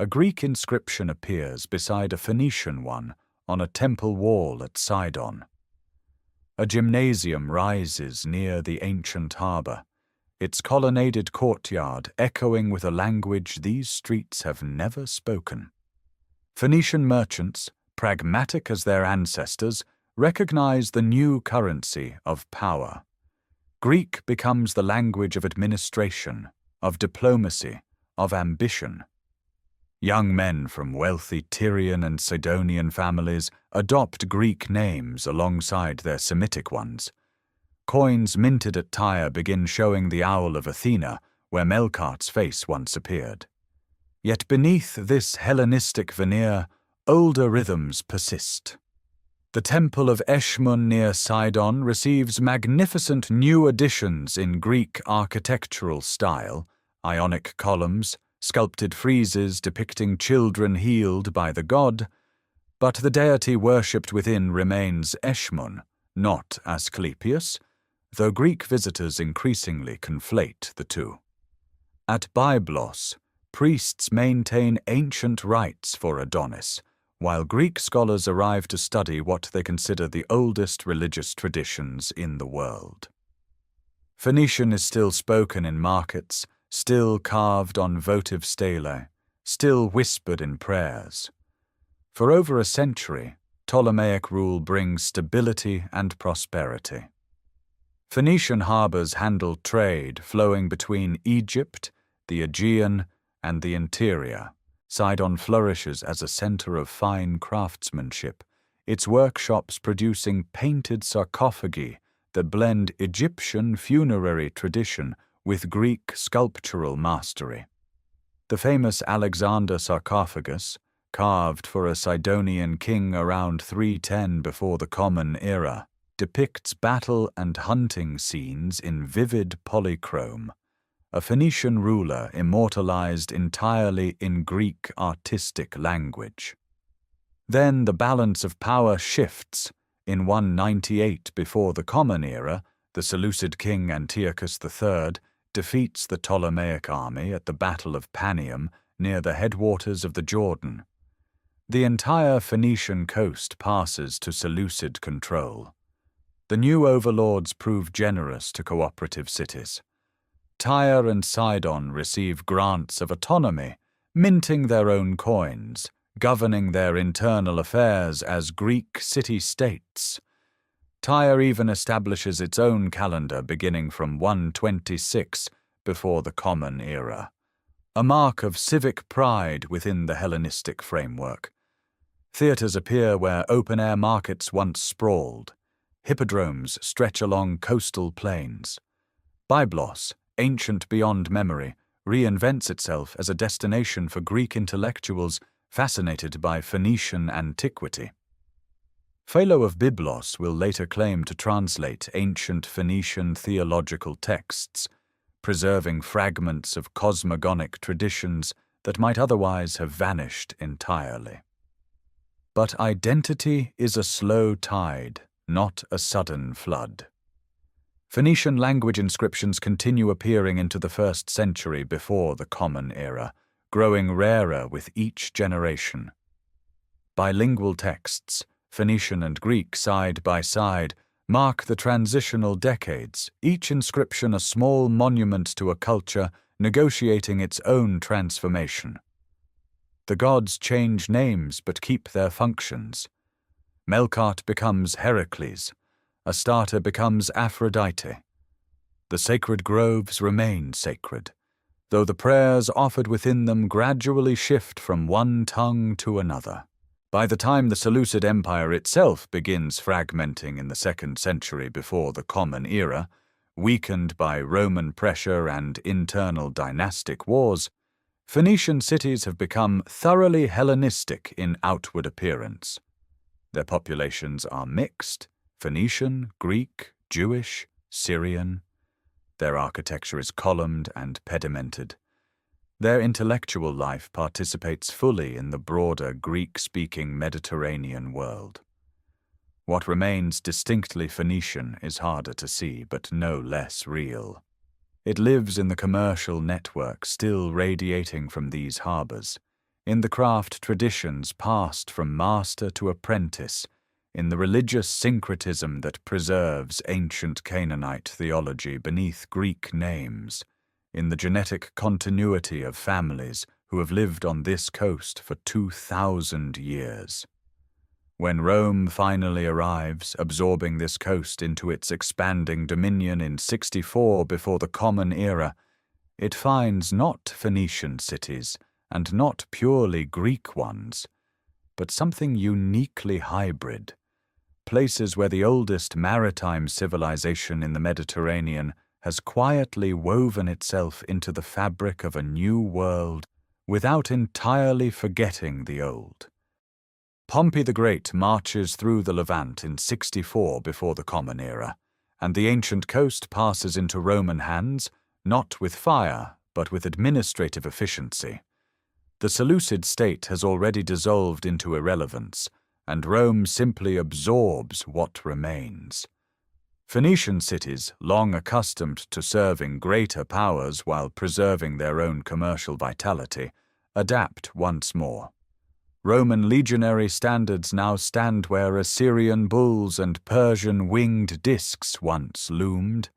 A Greek inscription appears beside a Phoenician one on a temple wall at Sidon. A gymnasium rises near the ancient harbor, its colonnaded courtyard echoing with a language these streets have never spoken. Phoenician merchants, pragmatic as their ancestors, recognize the new currency of power. Greek becomes the language of administration, of diplomacy, of ambition. Young men from wealthy Tyrian and Sidonian families adopt Greek names alongside their Semitic ones. Coins minted at Tyre begin showing the owl of Athena, where Melkart's face once appeared. Yet beneath this Hellenistic veneer, older rhythms persist. The temple of Eshmun near Sidon receives magnificent new additions in Greek architectural style, Ionic columns, sculpted friezes depicting children healed by the god, But the deity worshipped within remains Eshmun, not Asclepius, though Greek visitors increasingly conflate the two. At Byblos, priests maintain ancient rites for Adonis, while Greek scholars arrive to study what they consider the oldest religious traditions in the world. Phoenician is still spoken in markets, still carved on votive stelae, still whispered in prayers. For over a century, Ptolemaic rule brings stability and prosperity. Phoenician harbors handled trade flowing between Egypt, the Aegean, and the interior. Sidon flourishes as a center of fine craftsmanship, its workshops producing painted sarcophagi that blend Egyptian funerary tradition with Greek sculptural mastery. The famous Alexander sarcophagus, carved for a Sidonian king around 310 before the Common Era, depicts battle and hunting scenes in vivid polychrome, a Phoenician ruler immortalized entirely in Greek artistic language. Then the balance of power shifts. In 198 before the Common Era, the Seleucid king Antiochus III defeats the Ptolemaic army at the Battle of Panium near the headwaters of the Jordan. The entire Phoenician coast passes to Seleucid control. The new overlords prove generous to cooperative cities. Tyre and Sidon receive grants of autonomy, minting their own coins, governing their internal affairs as Greek city-states. Tyre even establishes its own calendar beginning from 126 before the Common Era, a mark of civic pride within the Hellenistic framework. Theatres appear where open-air markets once sprawled. Hippodromes stretch along coastal plains. Byblos, ancient beyond memory, reinvents itself as a destination for Greek intellectuals fascinated by Phoenician antiquity. Philo of Byblos will later claim to translate ancient Phoenician theological texts, preserving fragments of cosmogonic traditions that might otherwise have vanished entirely. But identity is a slow tide, not a sudden flood. Phoenician language inscriptions continue appearing into the 1st century before the Common Era, growing rarer with each generation. Bilingual texts, Phoenician and Greek side by side, mark the transitional decades, each inscription a small monument to a culture negotiating its own transformation. The gods change names but keep their functions. Melkart becomes Heracles, Astarte becomes Aphrodite. The sacred groves remain sacred, though the prayers offered within them gradually shift from one tongue to another. By the time the Seleucid Empire itself begins fragmenting in the 2nd century before the Common Era, weakened by Roman pressure and internal dynastic wars, Phoenician cities have become thoroughly Hellenistic in outward appearance. Their populations are mixed, Phoenician, Greek, Jewish, Syrian. Their architecture is columned and pedimented. Their intellectual life participates fully in the broader Greek-speaking Mediterranean world. What remains distinctly Phoenician is harder to see, but no less real. It lives in the commercial network still radiating from these harbors, in the craft traditions passed from master to apprentice, in the religious syncretism that preserves ancient Canaanite theology beneath Greek names, in the genetic continuity of families who have lived on this coast for 2,000 years. When Rome finally arrives, absorbing this coast into its expanding dominion in 64 before the Common Era, it finds not Phoenician cities and not purely Greek ones, but something uniquely hybrid, places where the oldest maritime civilization in the Mediterranean has quietly woven itself into the fabric of a new world without entirely forgetting the old. Pompey the Great marches through the Levant in 64 before the Common Era, and the ancient coast passes into Roman hands, not with fire, but with administrative efficiency. The Seleucid state has already dissolved into irrelevance, and Rome simply absorbs what remains. Phoenician cities, long accustomed to serving greater powers while preserving their own commercial vitality, adapt once more. Roman legionary standards now stand where Assyrian bulls and Persian winged discs once loomed,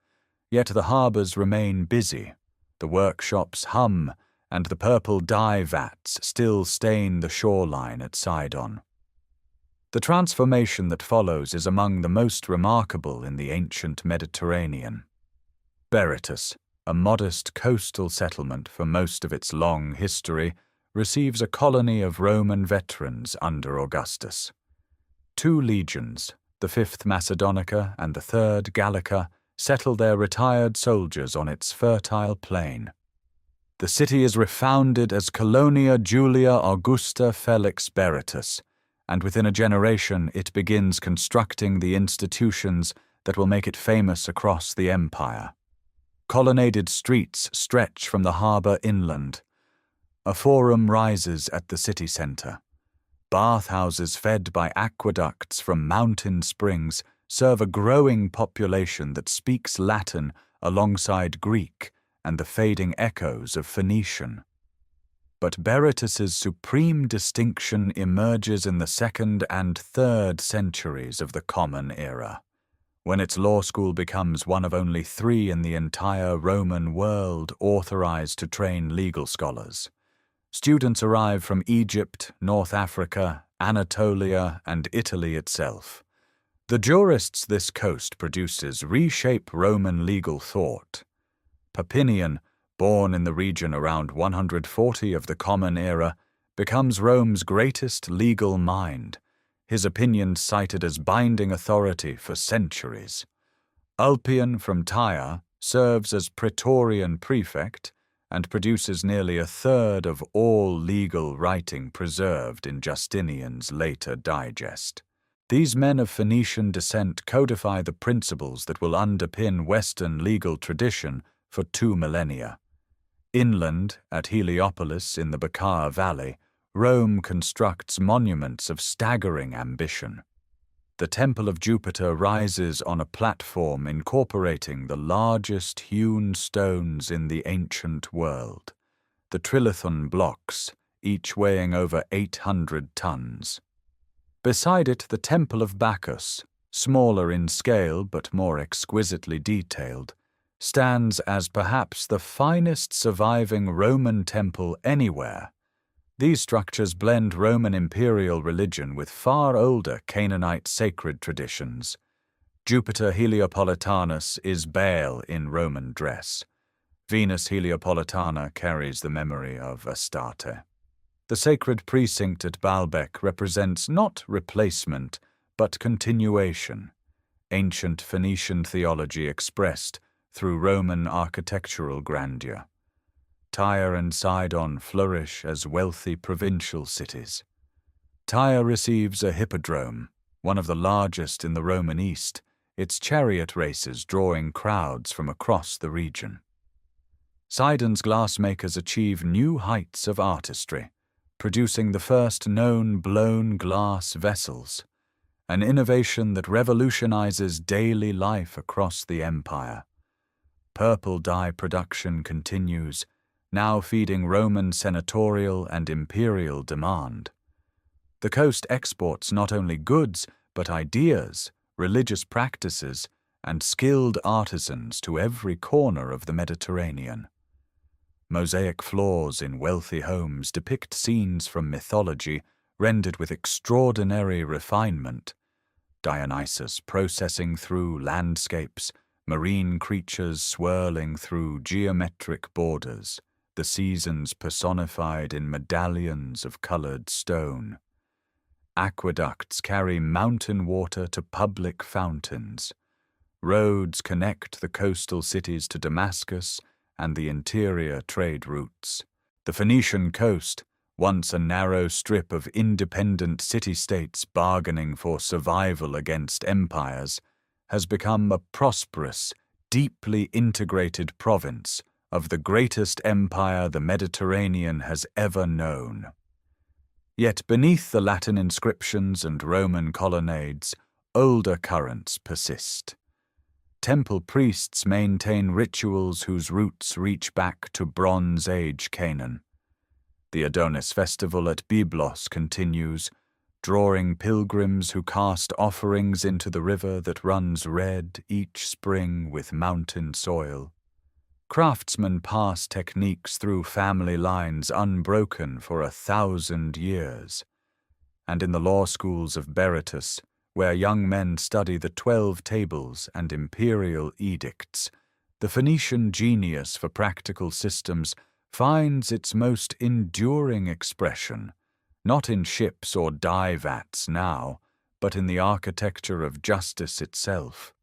yet the harbours remain busy, the workshops hum, and the purple dye vats still stain the shoreline at Sidon. The transformation that follows is among the most remarkable in the ancient Mediterranean. Berytus, a modest coastal settlement for most of its long history, receives a colony of Roman veterans under Augustus. 2 legions, the 5th Macedonica and the 3rd Gallica, settle their retired soldiers on its fertile plain. The city is refounded as Colonia Julia Augusta Felix Berytus, and within a generation it begins constructing the institutions that will make it famous across the empire. Colonnaded streets stretch from the harbour inland. A forum rises at the city centre. Bathhouses fed by aqueducts from mountain springs serve a growing population that speaks Latin alongside Greek and the fading echoes of Phoenician. But Berytus's supreme distinction emerges in the 2nd and 3rd centuries of the Common Era, when its law school becomes one of only 3 in the entire Roman world authorized to train legal scholars. Students arrive from Egypt, North Africa, Anatolia, and Italy itself. The jurists this coast produces reshape Roman legal thought. Papinian, born in the region around 140 of the Common Era, becomes Rome's greatest legal mind, his opinions cited as binding authority for centuries. Ulpian from Tyre serves as Praetorian prefect and produces nearly 1/3 of all legal writing preserved in Justinian's later digest. These men of Phoenician descent codify the principles that will underpin Western legal tradition for 2 millennia. Inland, at Heliopolis in the Bekaa Valley, Rome constructs monuments of staggering ambition. The Temple of Jupiter rises on a platform incorporating the largest hewn stones in the ancient world, the trilithon blocks, each weighing over 800 tons. Beside it, the Temple of Bacchus, smaller in scale but more exquisitely detailed, stands as perhaps the finest surviving Roman temple anywhere. These structures blend Roman imperial religion with far older Canaanite sacred traditions. Jupiter Heliopolitanus is Baal in Roman dress. Venus Heliopolitana carries the memory of Astarte. The sacred precinct at Baalbek represents not replacement, but continuation, ancient Phoenician theology expressed through Roman architectural grandeur. Tyre and Sidon flourish as wealthy provincial cities. Tyre receives a hippodrome, one of the largest in the Roman East, its chariot races drawing crowds from across the region. Sidon's glassmakers achieve new heights of artistry, producing the first known blown glass vessels, an innovation that revolutionizes daily life across the empire. Purple dye production continues, now feeding Roman senatorial and imperial demand. The coast exports not only goods, but ideas, religious practices, and skilled artisans to every corner of the Mediterranean. Mosaic floors in wealthy homes depict scenes from mythology rendered with extraordinary refinement. Dionysus processing through landscapes, marine creatures swirling through geometric borders, the seasons personified in medallions of colored stone. Aqueducts carry mountain water to public fountains. Roads connect the coastal cities to Damascus and the interior trade routes. The Phoenician coast, once a narrow strip of independent city-states bargaining for survival against empires, has become a prosperous, deeply integrated province of the greatest empire the Mediterranean has ever known. Yet beneath the Latin inscriptions and Roman colonnades, older currents persist. Temple priests maintain rituals whose roots reach back to Bronze Age Canaan. The Adonis festival at Byblos continues, drawing pilgrims who cast offerings into the river that runs red each spring with mountain soil. Craftsmen pass techniques through family lines unbroken for 1,000 years. And in the law schools of Berytus, where young men study the 12 tables and imperial edicts, the Phoenician genius for practical systems finds its most enduring expression, not in ships or dye vats now, but in the architecture of justice itself.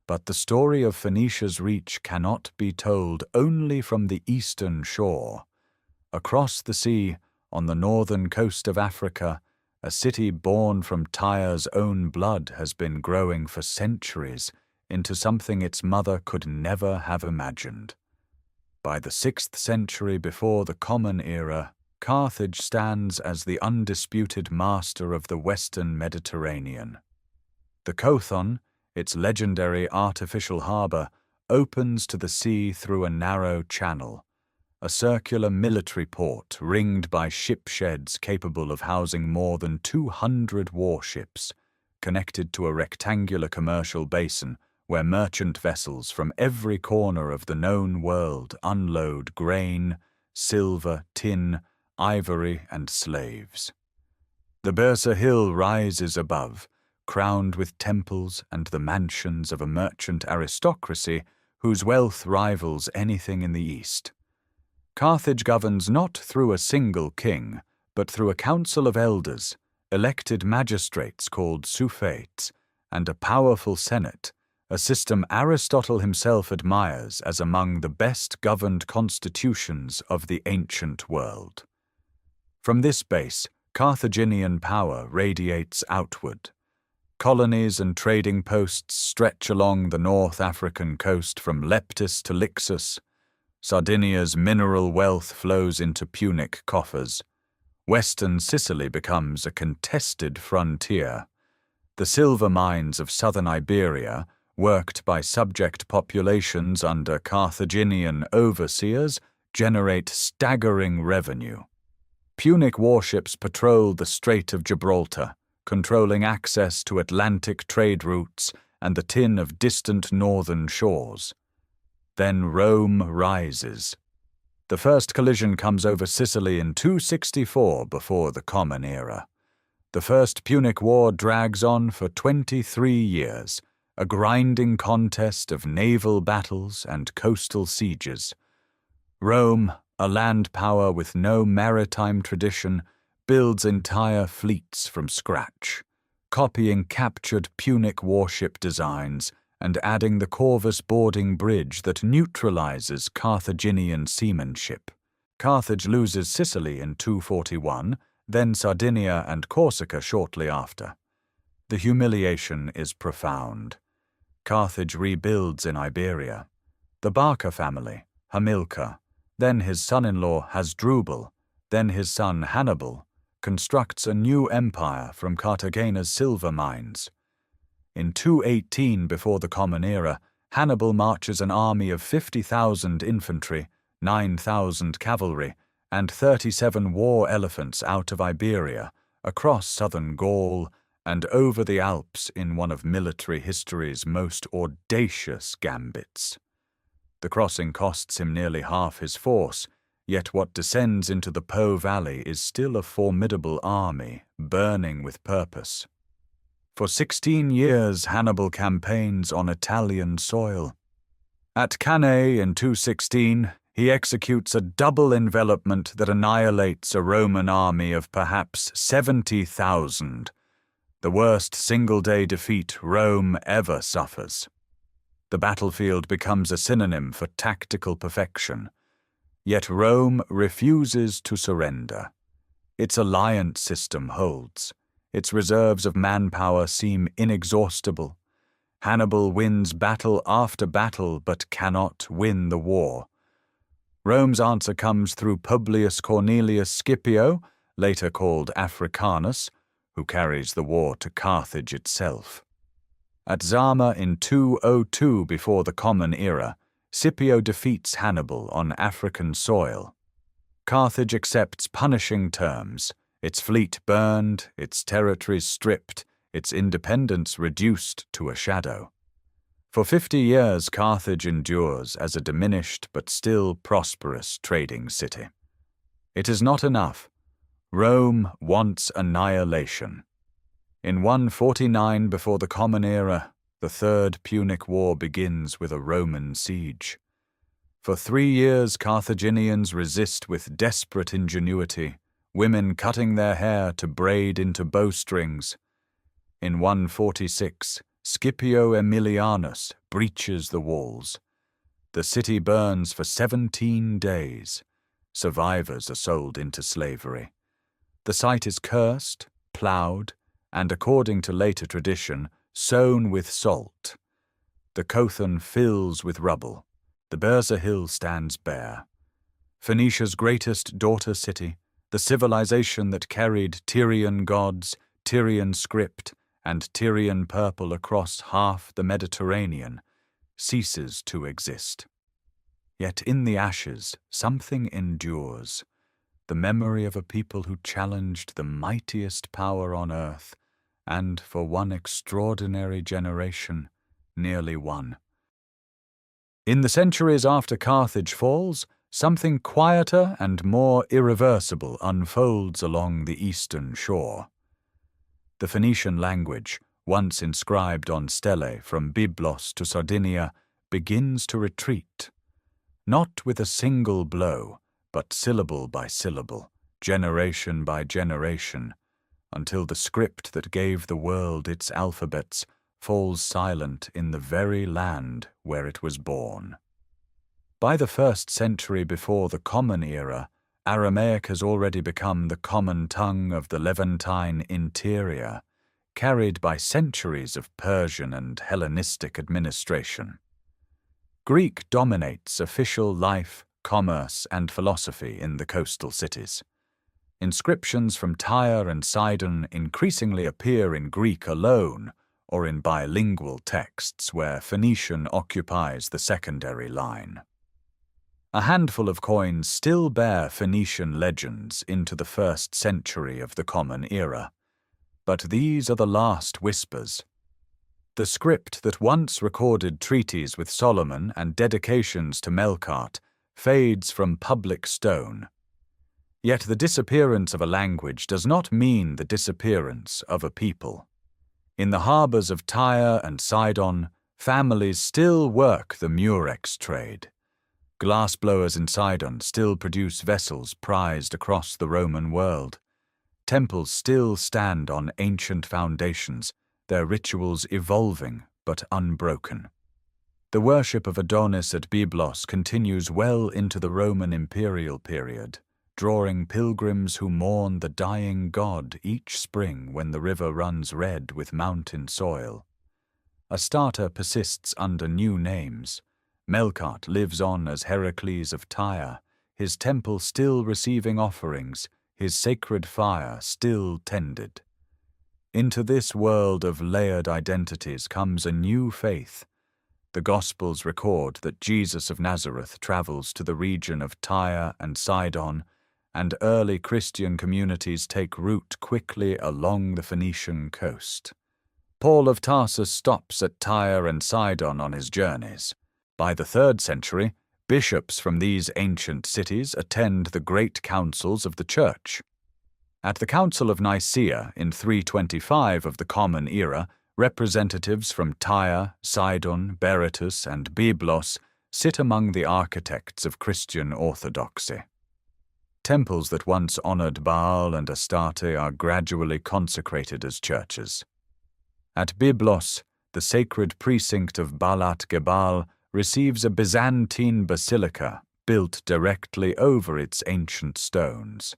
But the story of Phoenicia's reach cannot be told only from the eastern shore. Across the sea, on the northern coast of Africa, a city born from Tyre's own blood has been growing for centuries into something its mother could never have imagined. By the 6th century before the Common Era, Carthage stands as the undisputed master of the western Mediterranean. The Kothon, its legendary artificial harbour, opens to the sea through a narrow channel, a circular military port ringed by ship sheds capable of housing more than 200 warships, connected to a rectangular commercial basin where merchant vessels from every corner of the known world unload grain, silver, tin, ivory, and slaves. The Bursa Hill rises above, crowned with temples and the mansions of a merchant aristocracy whose wealth rivals anything in the East. Carthage governs not through a single king, but through a council of elders, elected magistrates called suffetes, and a powerful senate, a system Aristotle himself admires as among the best governed constitutions of the ancient world. From this base, Carthaginian power radiates outward. Colonies and trading posts stretch along the North African coast from Leptis to Lixus. Sardinia's mineral wealth flows into Punic coffers. Western Sicily becomes a contested frontier. The silver mines of southern Iberia, worked by subject populations under Carthaginian overseers, generate staggering revenue. Punic warships patrol the Strait of Gibraltar, controlling access to Atlantic trade routes and the tin of distant northern shores. Then Rome rises. The first collision comes over Sicily in 264 before the Common Era. The First Punic War drags on for 23 years, a grinding contest of naval battles and coastal sieges. Rome, a land power with no maritime tradition, builds entire fleets from scratch, copying captured Punic warship designs and adding the Corvus boarding bridge that neutralizes Carthaginian seamanship. Carthage loses Sicily in 241, then Sardinia and Corsica shortly after. The humiliation is profound. Carthage rebuilds in Iberia. The Barca family, Hamilcar, then his son-in-law Hasdrubal, then his son Hannibal, constructs a new empire from Cartagena's silver mines. In 218 before the Common Era, Hannibal marches an army of 50,000 infantry, 9,000 cavalry, and 37 war elephants out of Iberia, across southern Gaul, and over the Alps in one of military history's most audacious gambits. The crossing costs him nearly half his force, yet what descends into the Po Valley is still a formidable army, burning with purpose. For 16 years Hannibal campaigns on Italian soil. At Cannae in 216, he executes a double envelopment that annihilates a Roman army of perhaps 70,000, the worst single-day defeat Rome ever suffers. The battlefield becomes a synonym for tactical perfection. Yet Rome refuses to surrender. Its alliance system holds. Its reserves of manpower seem inexhaustible. Hannibal wins battle after battle but cannot win the war. Rome's answer comes through Publius Cornelius Scipio, later called Africanus, who carries the war to Carthage itself. At Zama in 202 before the Common Era, Scipio defeats Hannibal on African soil. Carthage accepts punishing terms, its fleet burned, its territories stripped, its independence reduced to a shadow. For 50 years Carthage endures as a diminished but still prosperous trading city. It is not enough. Rome wants annihilation. In 149 before the Common Era, the Third Punic War begins with a Roman siege. For 3 years Carthaginians resist with desperate ingenuity, women cutting their hair to braid into bowstrings. In 146, Scipio Aemilianus breaches the walls. The city burns for 17 days. Survivors are sold into slavery. The site is cursed, ploughed, and according to later tradition, sown with salt. The Kothon fills with rubble. The Berza Hill stands bare. Phoenicia's greatest daughter city, the civilization that carried Tyrian gods, Tyrian script, and Tyrian purple across half the Mediterranean, ceases to exist. Yet in the ashes something endures, the memory of a people who challenged the mightiest power on earth, and for one extraordinary generation, nearly won. In the centuries after Carthage falls, something quieter and more irreversible unfolds along the eastern shore. The Phoenician language, once inscribed on stelae from Byblos to Sardinia, begins to retreat. Not with a single blow, but syllable by syllable, generation by generation, until the script that gave the world its alphabets falls silent in the very land where it was born. By the 1st century before the Common Era, Aramaic has already become the common tongue of the Levantine interior, carried by centuries of Persian and Hellenistic administration. Greek dominates official life, commerce, and philosophy in the coastal cities. Inscriptions from Tyre and Sidon increasingly appear in Greek alone, or in bilingual texts where Phoenician occupies the secondary line. A handful of coins still bear Phoenician legends into the 1st century of the Common Era, but these are the last whispers. The script that once recorded treaties with Solomon and dedications to Melkart fades from public stone. Yet the disappearance of a language does not mean the disappearance of a people. In the harbors of Tyre and Sidon, families still work the murex trade. Glassblowers in Sidon still produce vessels prized across the Roman world. Temples still stand on ancient foundations, their rituals evolving but unbroken. The worship of Adonis at Byblos continues well into the Roman imperial period, drawing pilgrims who mourn the dying god each spring when the river runs red with mountain soil. Astarte persists under new names. Melkart lives on as Heracles of Tyre, his temple still receiving offerings, his sacred fire still tended. Into this world of layered identities comes a new faith. The Gospels record that Jesus of Nazareth travels to the region of Tyre and Sidon, and early Christian communities take root quickly along the Phoenician coast. Paul of Tarsus stops at Tyre and Sidon on his journeys. By the 3rd century, bishops from these ancient cities attend the great councils of the Church. At the Council of Nicaea in 325 of the Common Era, representatives from Tyre, Sidon, Berytus, and Byblos sit among the architects of Christian orthodoxy. Temples that once honored Baal and Astarte are gradually consecrated as churches. At Byblos, the sacred precinct of Balat Gebal receives a Byzantine basilica built directly over its ancient stones.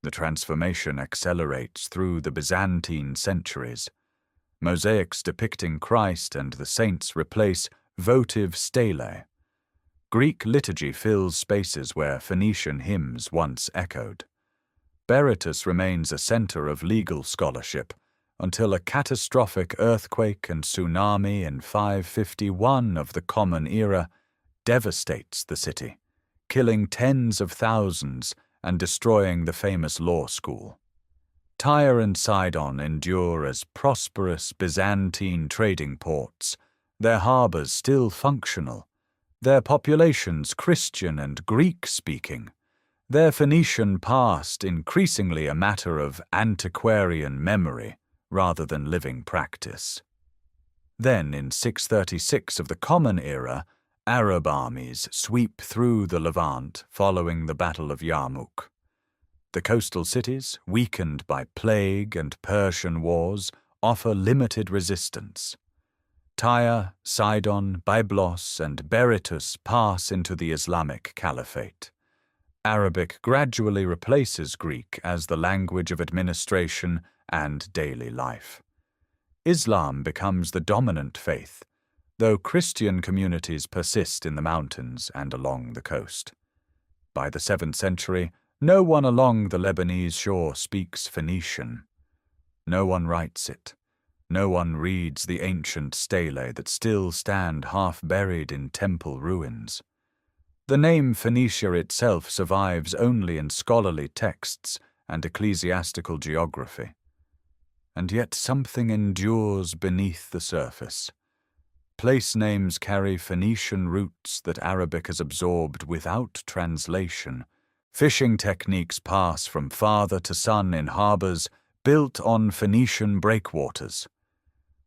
The transformation accelerates through the Byzantine centuries. Mosaics depicting Christ and the saints replace votive stelae. Greek liturgy fills spaces where Phoenician hymns once echoed. Berytus remains a center of legal scholarship until a catastrophic earthquake and tsunami in 551 of the Common Era devastates the city, killing tens of thousands and destroying the famous law school. Tyre and Sidon endure as prosperous Byzantine trading ports, their harbors still functional, their populations Christian and Greek-speaking, their Phoenician past increasingly a matter of antiquarian memory rather than living practice. Then, in 636 of the Common Era, Arab armies sweep through the Levant following the Battle of Yarmouk. The coastal cities, weakened by plague and Persian wars, offer limited resistance. Tyre, Sidon, Byblos, and Berytus pass into the Islamic Caliphate. Arabic gradually replaces Greek as the language of administration and daily life. Islam becomes the dominant faith, though Christian communities persist in the mountains and along the coast. By the 7th century, no one along the Lebanese shore speaks Phoenician. No one writes it. No one reads the ancient stelae that still stand half-buried in temple ruins. The name Phoenicia itself survives only in scholarly texts and ecclesiastical geography. And yet something endures beneath the surface. Place names carry Phoenician roots that Arabic has absorbed without translation. Fishing techniques pass from father to son in harbors built on Phoenician breakwaters.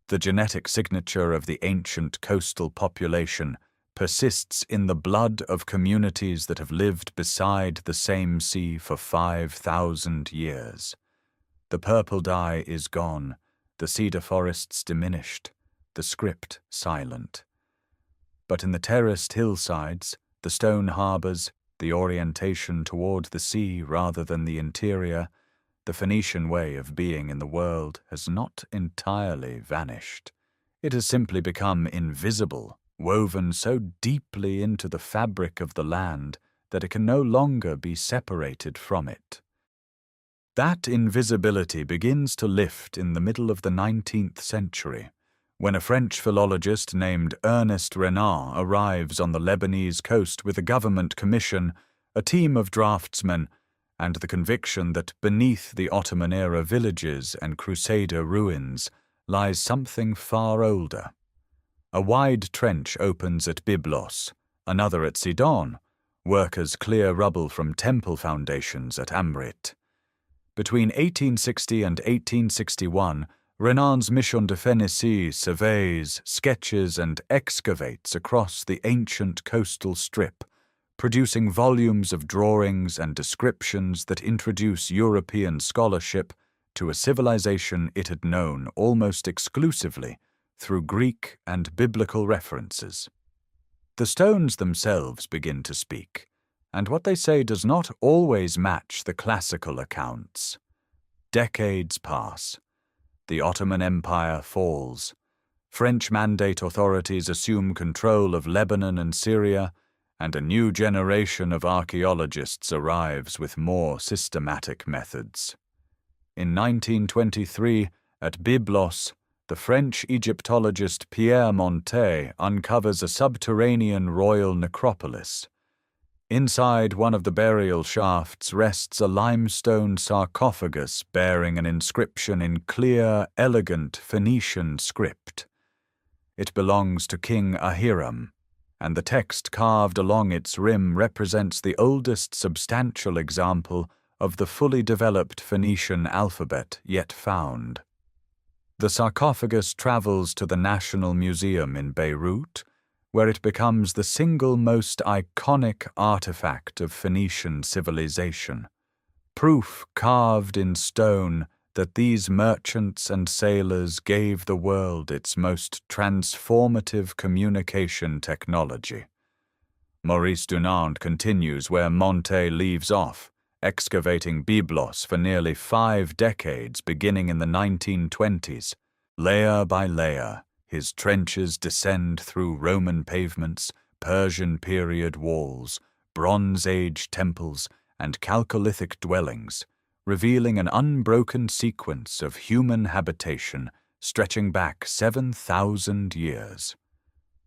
The genetic signature of the ancient coastal population persists in the blood of communities that have lived beside the same sea for 5,000 years. The purple dye is gone, the cedar forests diminished, the script silent. But in the terraced hillsides, the stone harbors, the orientation toward the sea rather than the interior, the Phoenician way of being in the world has not entirely vanished. It has simply become invisible, woven so deeply into the fabric of the land that it can no longer be separated from it. That invisibility begins to lift in the middle of the 19th century, when a French philologist named Ernest Renan arrives on the Lebanese coast with a government commission, a team of draftsmen, and the conviction that beneath the Ottoman-era villages and Crusader ruins lies something far older. A wide trench opens at Byblos, another at Sidon. Workers clear rubble from temple foundations at Amrit. Between 1860 and 1861, Renan's Mission de Phénicie surveys, sketches, and excavates across the ancient coastal strip, producing volumes of drawings and descriptions that introduce European scholarship to a civilization it had known almost exclusively through Greek and biblical references. The stones themselves begin to speak, and what they say does not always match the classical accounts. Decades pass. The Ottoman Empire falls. French Mandate authorities assume control of Lebanon and Syria, and a new generation of archaeologists arrives with more systematic methods. In 1923, at Byblos, the French Egyptologist Pierre Montet uncovers a subterranean royal necropolis. Inside one of the burial shafts rests a limestone sarcophagus bearing an inscription in clear, elegant Phoenician script. It belongs to King Ahiram, and the text carved along its rim represents the oldest substantial example of the fully developed Phoenician alphabet yet found. The sarcophagus travels to the National Museum in Beirut, where it becomes the single most iconic artifact of Phoenician civilization, proof carved in stone that these merchants and sailors gave the world its most transformative communication technology. Maurice Dunant continues where Montet leaves off, excavating Byblos for nearly 5 decades beginning in the 1920s. Layer by layer, his trenches descend through Roman pavements, Persian period walls, Bronze Age temples, and Chalcolithic dwellings, revealing an unbroken sequence of human habitation stretching back 7,000 years.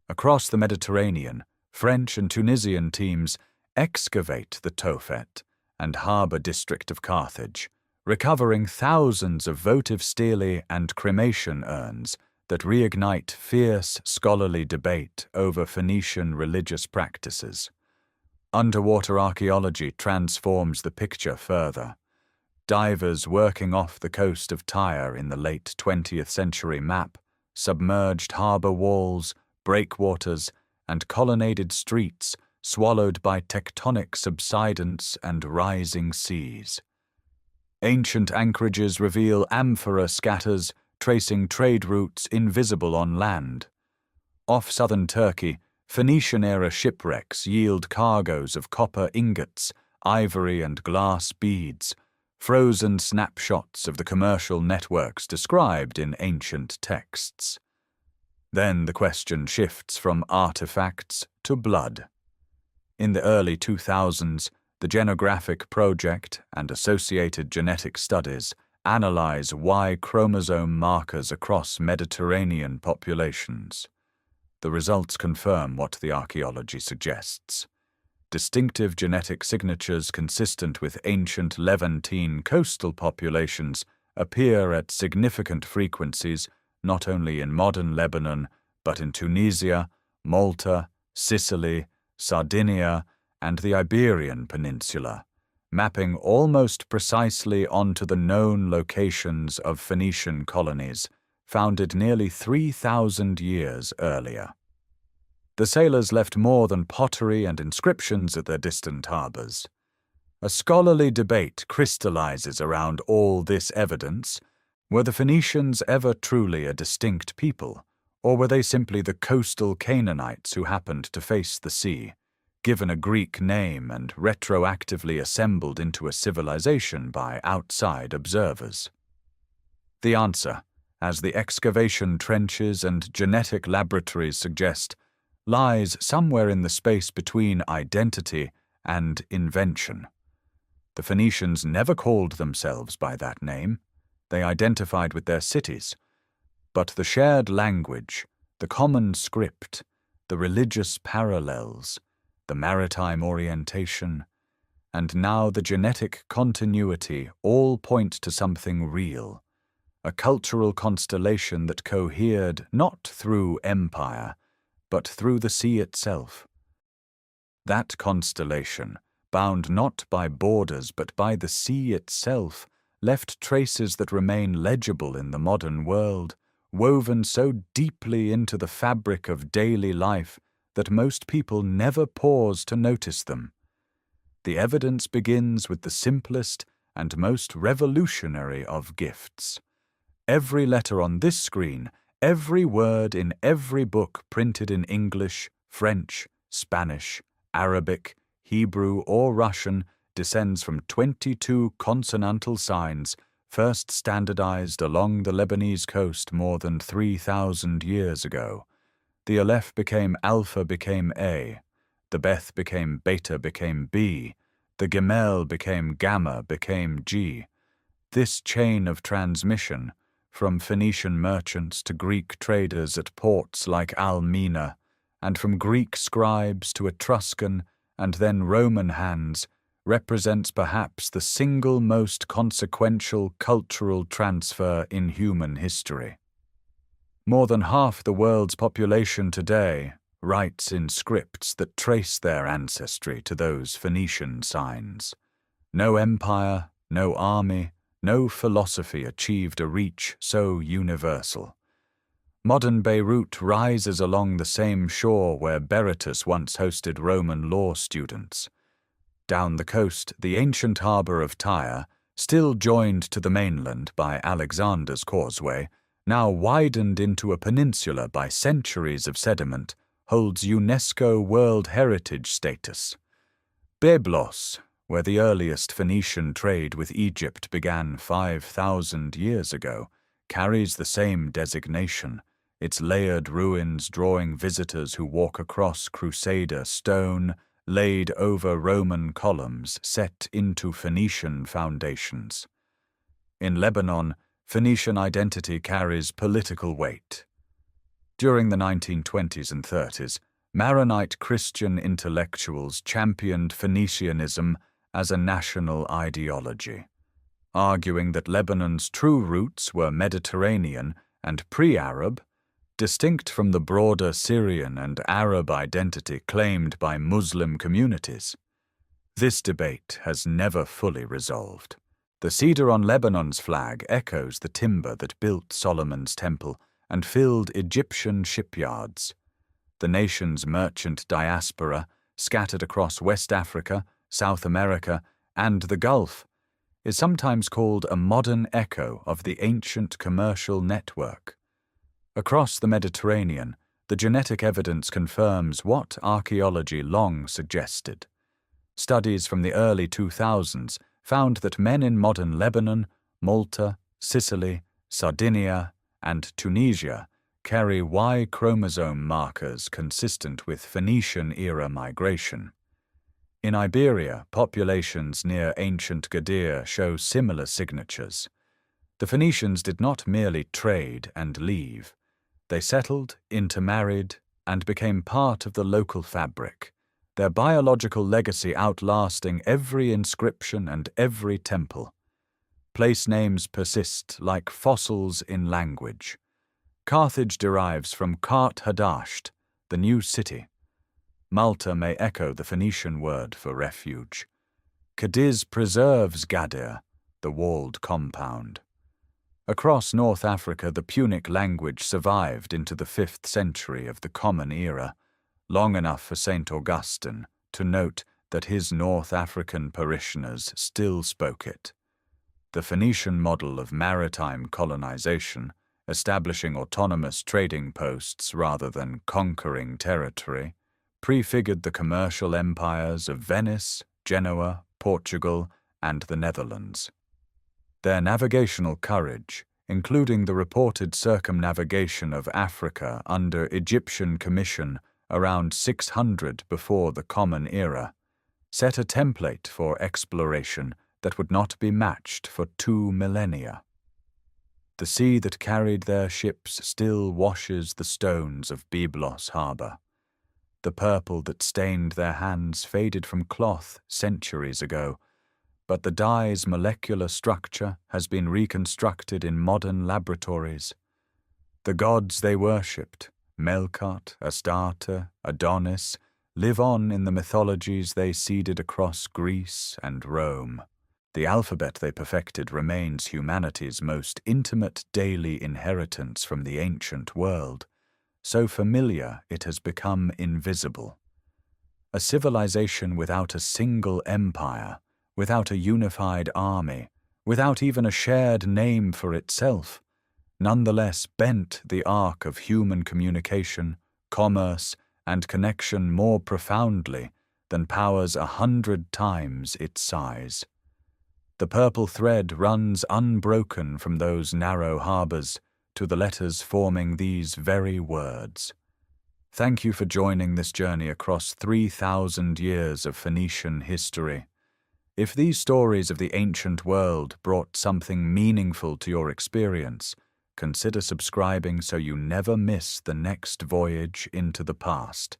Across the Mediterranean, French and Tunisian teams excavate the Tophet and harbour district of Carthage, recovering thousands of votive stele and cremation urns that reignite fierce scholarly debate over Phoenician religious practices. Underwater archaeology transforms the picture further. Divers working off the coast of Tyre in the late 20th century map submerged harbour walls, breakwaters, and colonnaded streets swallowed by tectonic subsidence and rising seas. Ancient anchorages reveal amphora scatters tracing trade routes invisible on land. Off southern Turkey, Phoenician-era shipwrecks yield cargoes of copper ingots, ivory and glass beads, frozen snapshots of the commercial networks described in ancient texts. Then the question shifts from artifacts to blood. In the early 2000s, the Genographic Project and associated genetic studies analyze Y chromosome markers across Mediterranean populations. The results confirm what the archaeology suggests. Distinctive genetic signatures consistent with ancient Levantine coastal populations appear at significant frequencies not only in modern Lebanon, but in Tunisia, Malta, Sicily, Sardinia, and the Iberian Peninsula, mapping almost precisely onto the known locations of Phoenician colonies, founded nearly 3,000 years earlier. The sailors left more than pottery and inscriptions at their distant harbours. A scholarly debate crystallizes around all this evidence. Were the Phoenicians ever truly a distinct people, or were they simply the coastal Canaanites who happened to face the sea, given a Greek name and retroactively assembled into a civilization by outside observers? The answer, as the excavation trenches and genetic laboratories suggest, lies somewhere in the space between identity and invention. The Phoenicians never called themselves by that name. They identified with their cities. But the shared language, the common script, the religious parallels, the maritime orientation, and now the genetic continuity all point to something real, a cultural constellation that cohered not through empire, but through the sea itself. That constellation, bound not by borders but by the sea itself, left traces that remain legible in the modern world, woven so deeply into the fabric of daily life that most people never pause to notice them. The evidence begins with the simplest and most revolutionary of gifts. Every letter on this screen, every word in every book printed in English, French, Spanish, Arabic, Hebrew, or Russian descends from 22 consonantal signs first standardized along the Lebanese coast more than 3,000 years ago. The Aleph became Alpha became A, the Beth became Beta became B, the Gemel became Gamma became G. This chain of transmission, from Phoenician merchants to Greek traders at ports like Almina, and from Greek scribes to Etruscan and then Roman hands, represents perhaps the single most consequential cultural transfer in human history. More than half the world's population today writes in scripts that trace their ancestry to those Phoenician signs. No empire, no army, no philosophy achieved a reach so universal. Modern Beirut rises along the same shore where Berytus once hosted Roman law students. Down the coast, the ancient harbour of Tyre, still joined to the mainland by Alexander's causeway, now widened into a peninsula by centuries of sediment, holds UNESCO World Heritage status. Byblos, where the earliest Phoenician trade with Egypt began 5,000 years ago, carries the same designation, its layered ruins drawing visitors who walk across Crusader stone, laid over Roman columns set into Phoenician foundations. In Lebanon, Phoenician identity carries political weight. During the 1920s and 30s, Maronite Christian intellectuals championed Phoenicianism as a national ideology, arguing that Lebanon's true roots were Mediterranean and pre-Arab, distinct from the broader Syrian and Arab identity claimed by Muslim communities. This debate has never fully resolved. The cedar on Lebanon's flag echoes the timber that built Solomon's temple and filled Egyptian shipyards. The nation's merchant diaspora, scattered across West Africa, South America, and the Gulf, is sometimes called a modern echo of the ancient commercial network. Across the Mediterranean, the genetic evidence confirms what archaeology long suggested. Studies from the early 2000s found that men in modern Lebanon, Malta, Sicily, Sardinia, and Tunisia carry Y chromosome markers consistent with Phoenician-era migration. In Iberia, populations near ancient Gadir show similar signatures. The Phoenicians did not merely trade and leave. They settled, intermarried, and became part of the local fabric, their biological legacy outlasting every inscription and every temple. Place names persist like fossils in language. Carthage derives from Carthage, the new city. Malta may echo the Phoenician word for refuge. Cadiz preserves Gadir, the walled compound. Across North Africa, the Punic language survived into the 5th century of the Common Era, long enough for St. Augustine to note that his North African parishioners still spoke it. The Phoenician model of maritime colonization, establishing autonomous trading posts rather than conquering territory, prefigured the commercial empires of Venice, Genoa, Portugal, and the Netherlands. Their navigational courage, including the reported circumnavigation of Africa under Egyptian commission around 600 before the Common Era, set a template for exploration that would not be matched for 2 millennia. The sea that carried their ships still washes the stones of Byblos harbor. The purple that stained their hands faded from cloth centuries ago, but the dye's molecular structure has been reconstructed in modern laboratories. The gods they worshipped, Melkart, Astarte, Adonis, live on in the mythologies they seeded across Greece and Rome. The alphabet they perfected remains humanity's most intimate daily inheritance from the ancient world, so familiar it has become invisible. A civilization without a single empire, without a unified army, without even a shared name for itself, nonetheless bent the arc of human communication, commerce, and connection more profoundly than powers 100 times its size. The purple thread runs unbroken from those narrow harbors to the letters forming these very words. Thank you for joining this journey across 3,000 years of Phoenician history. If these stories of the ancient world brought something meaningful to your experience, consider subscribing so you never miss the next voyage into the past.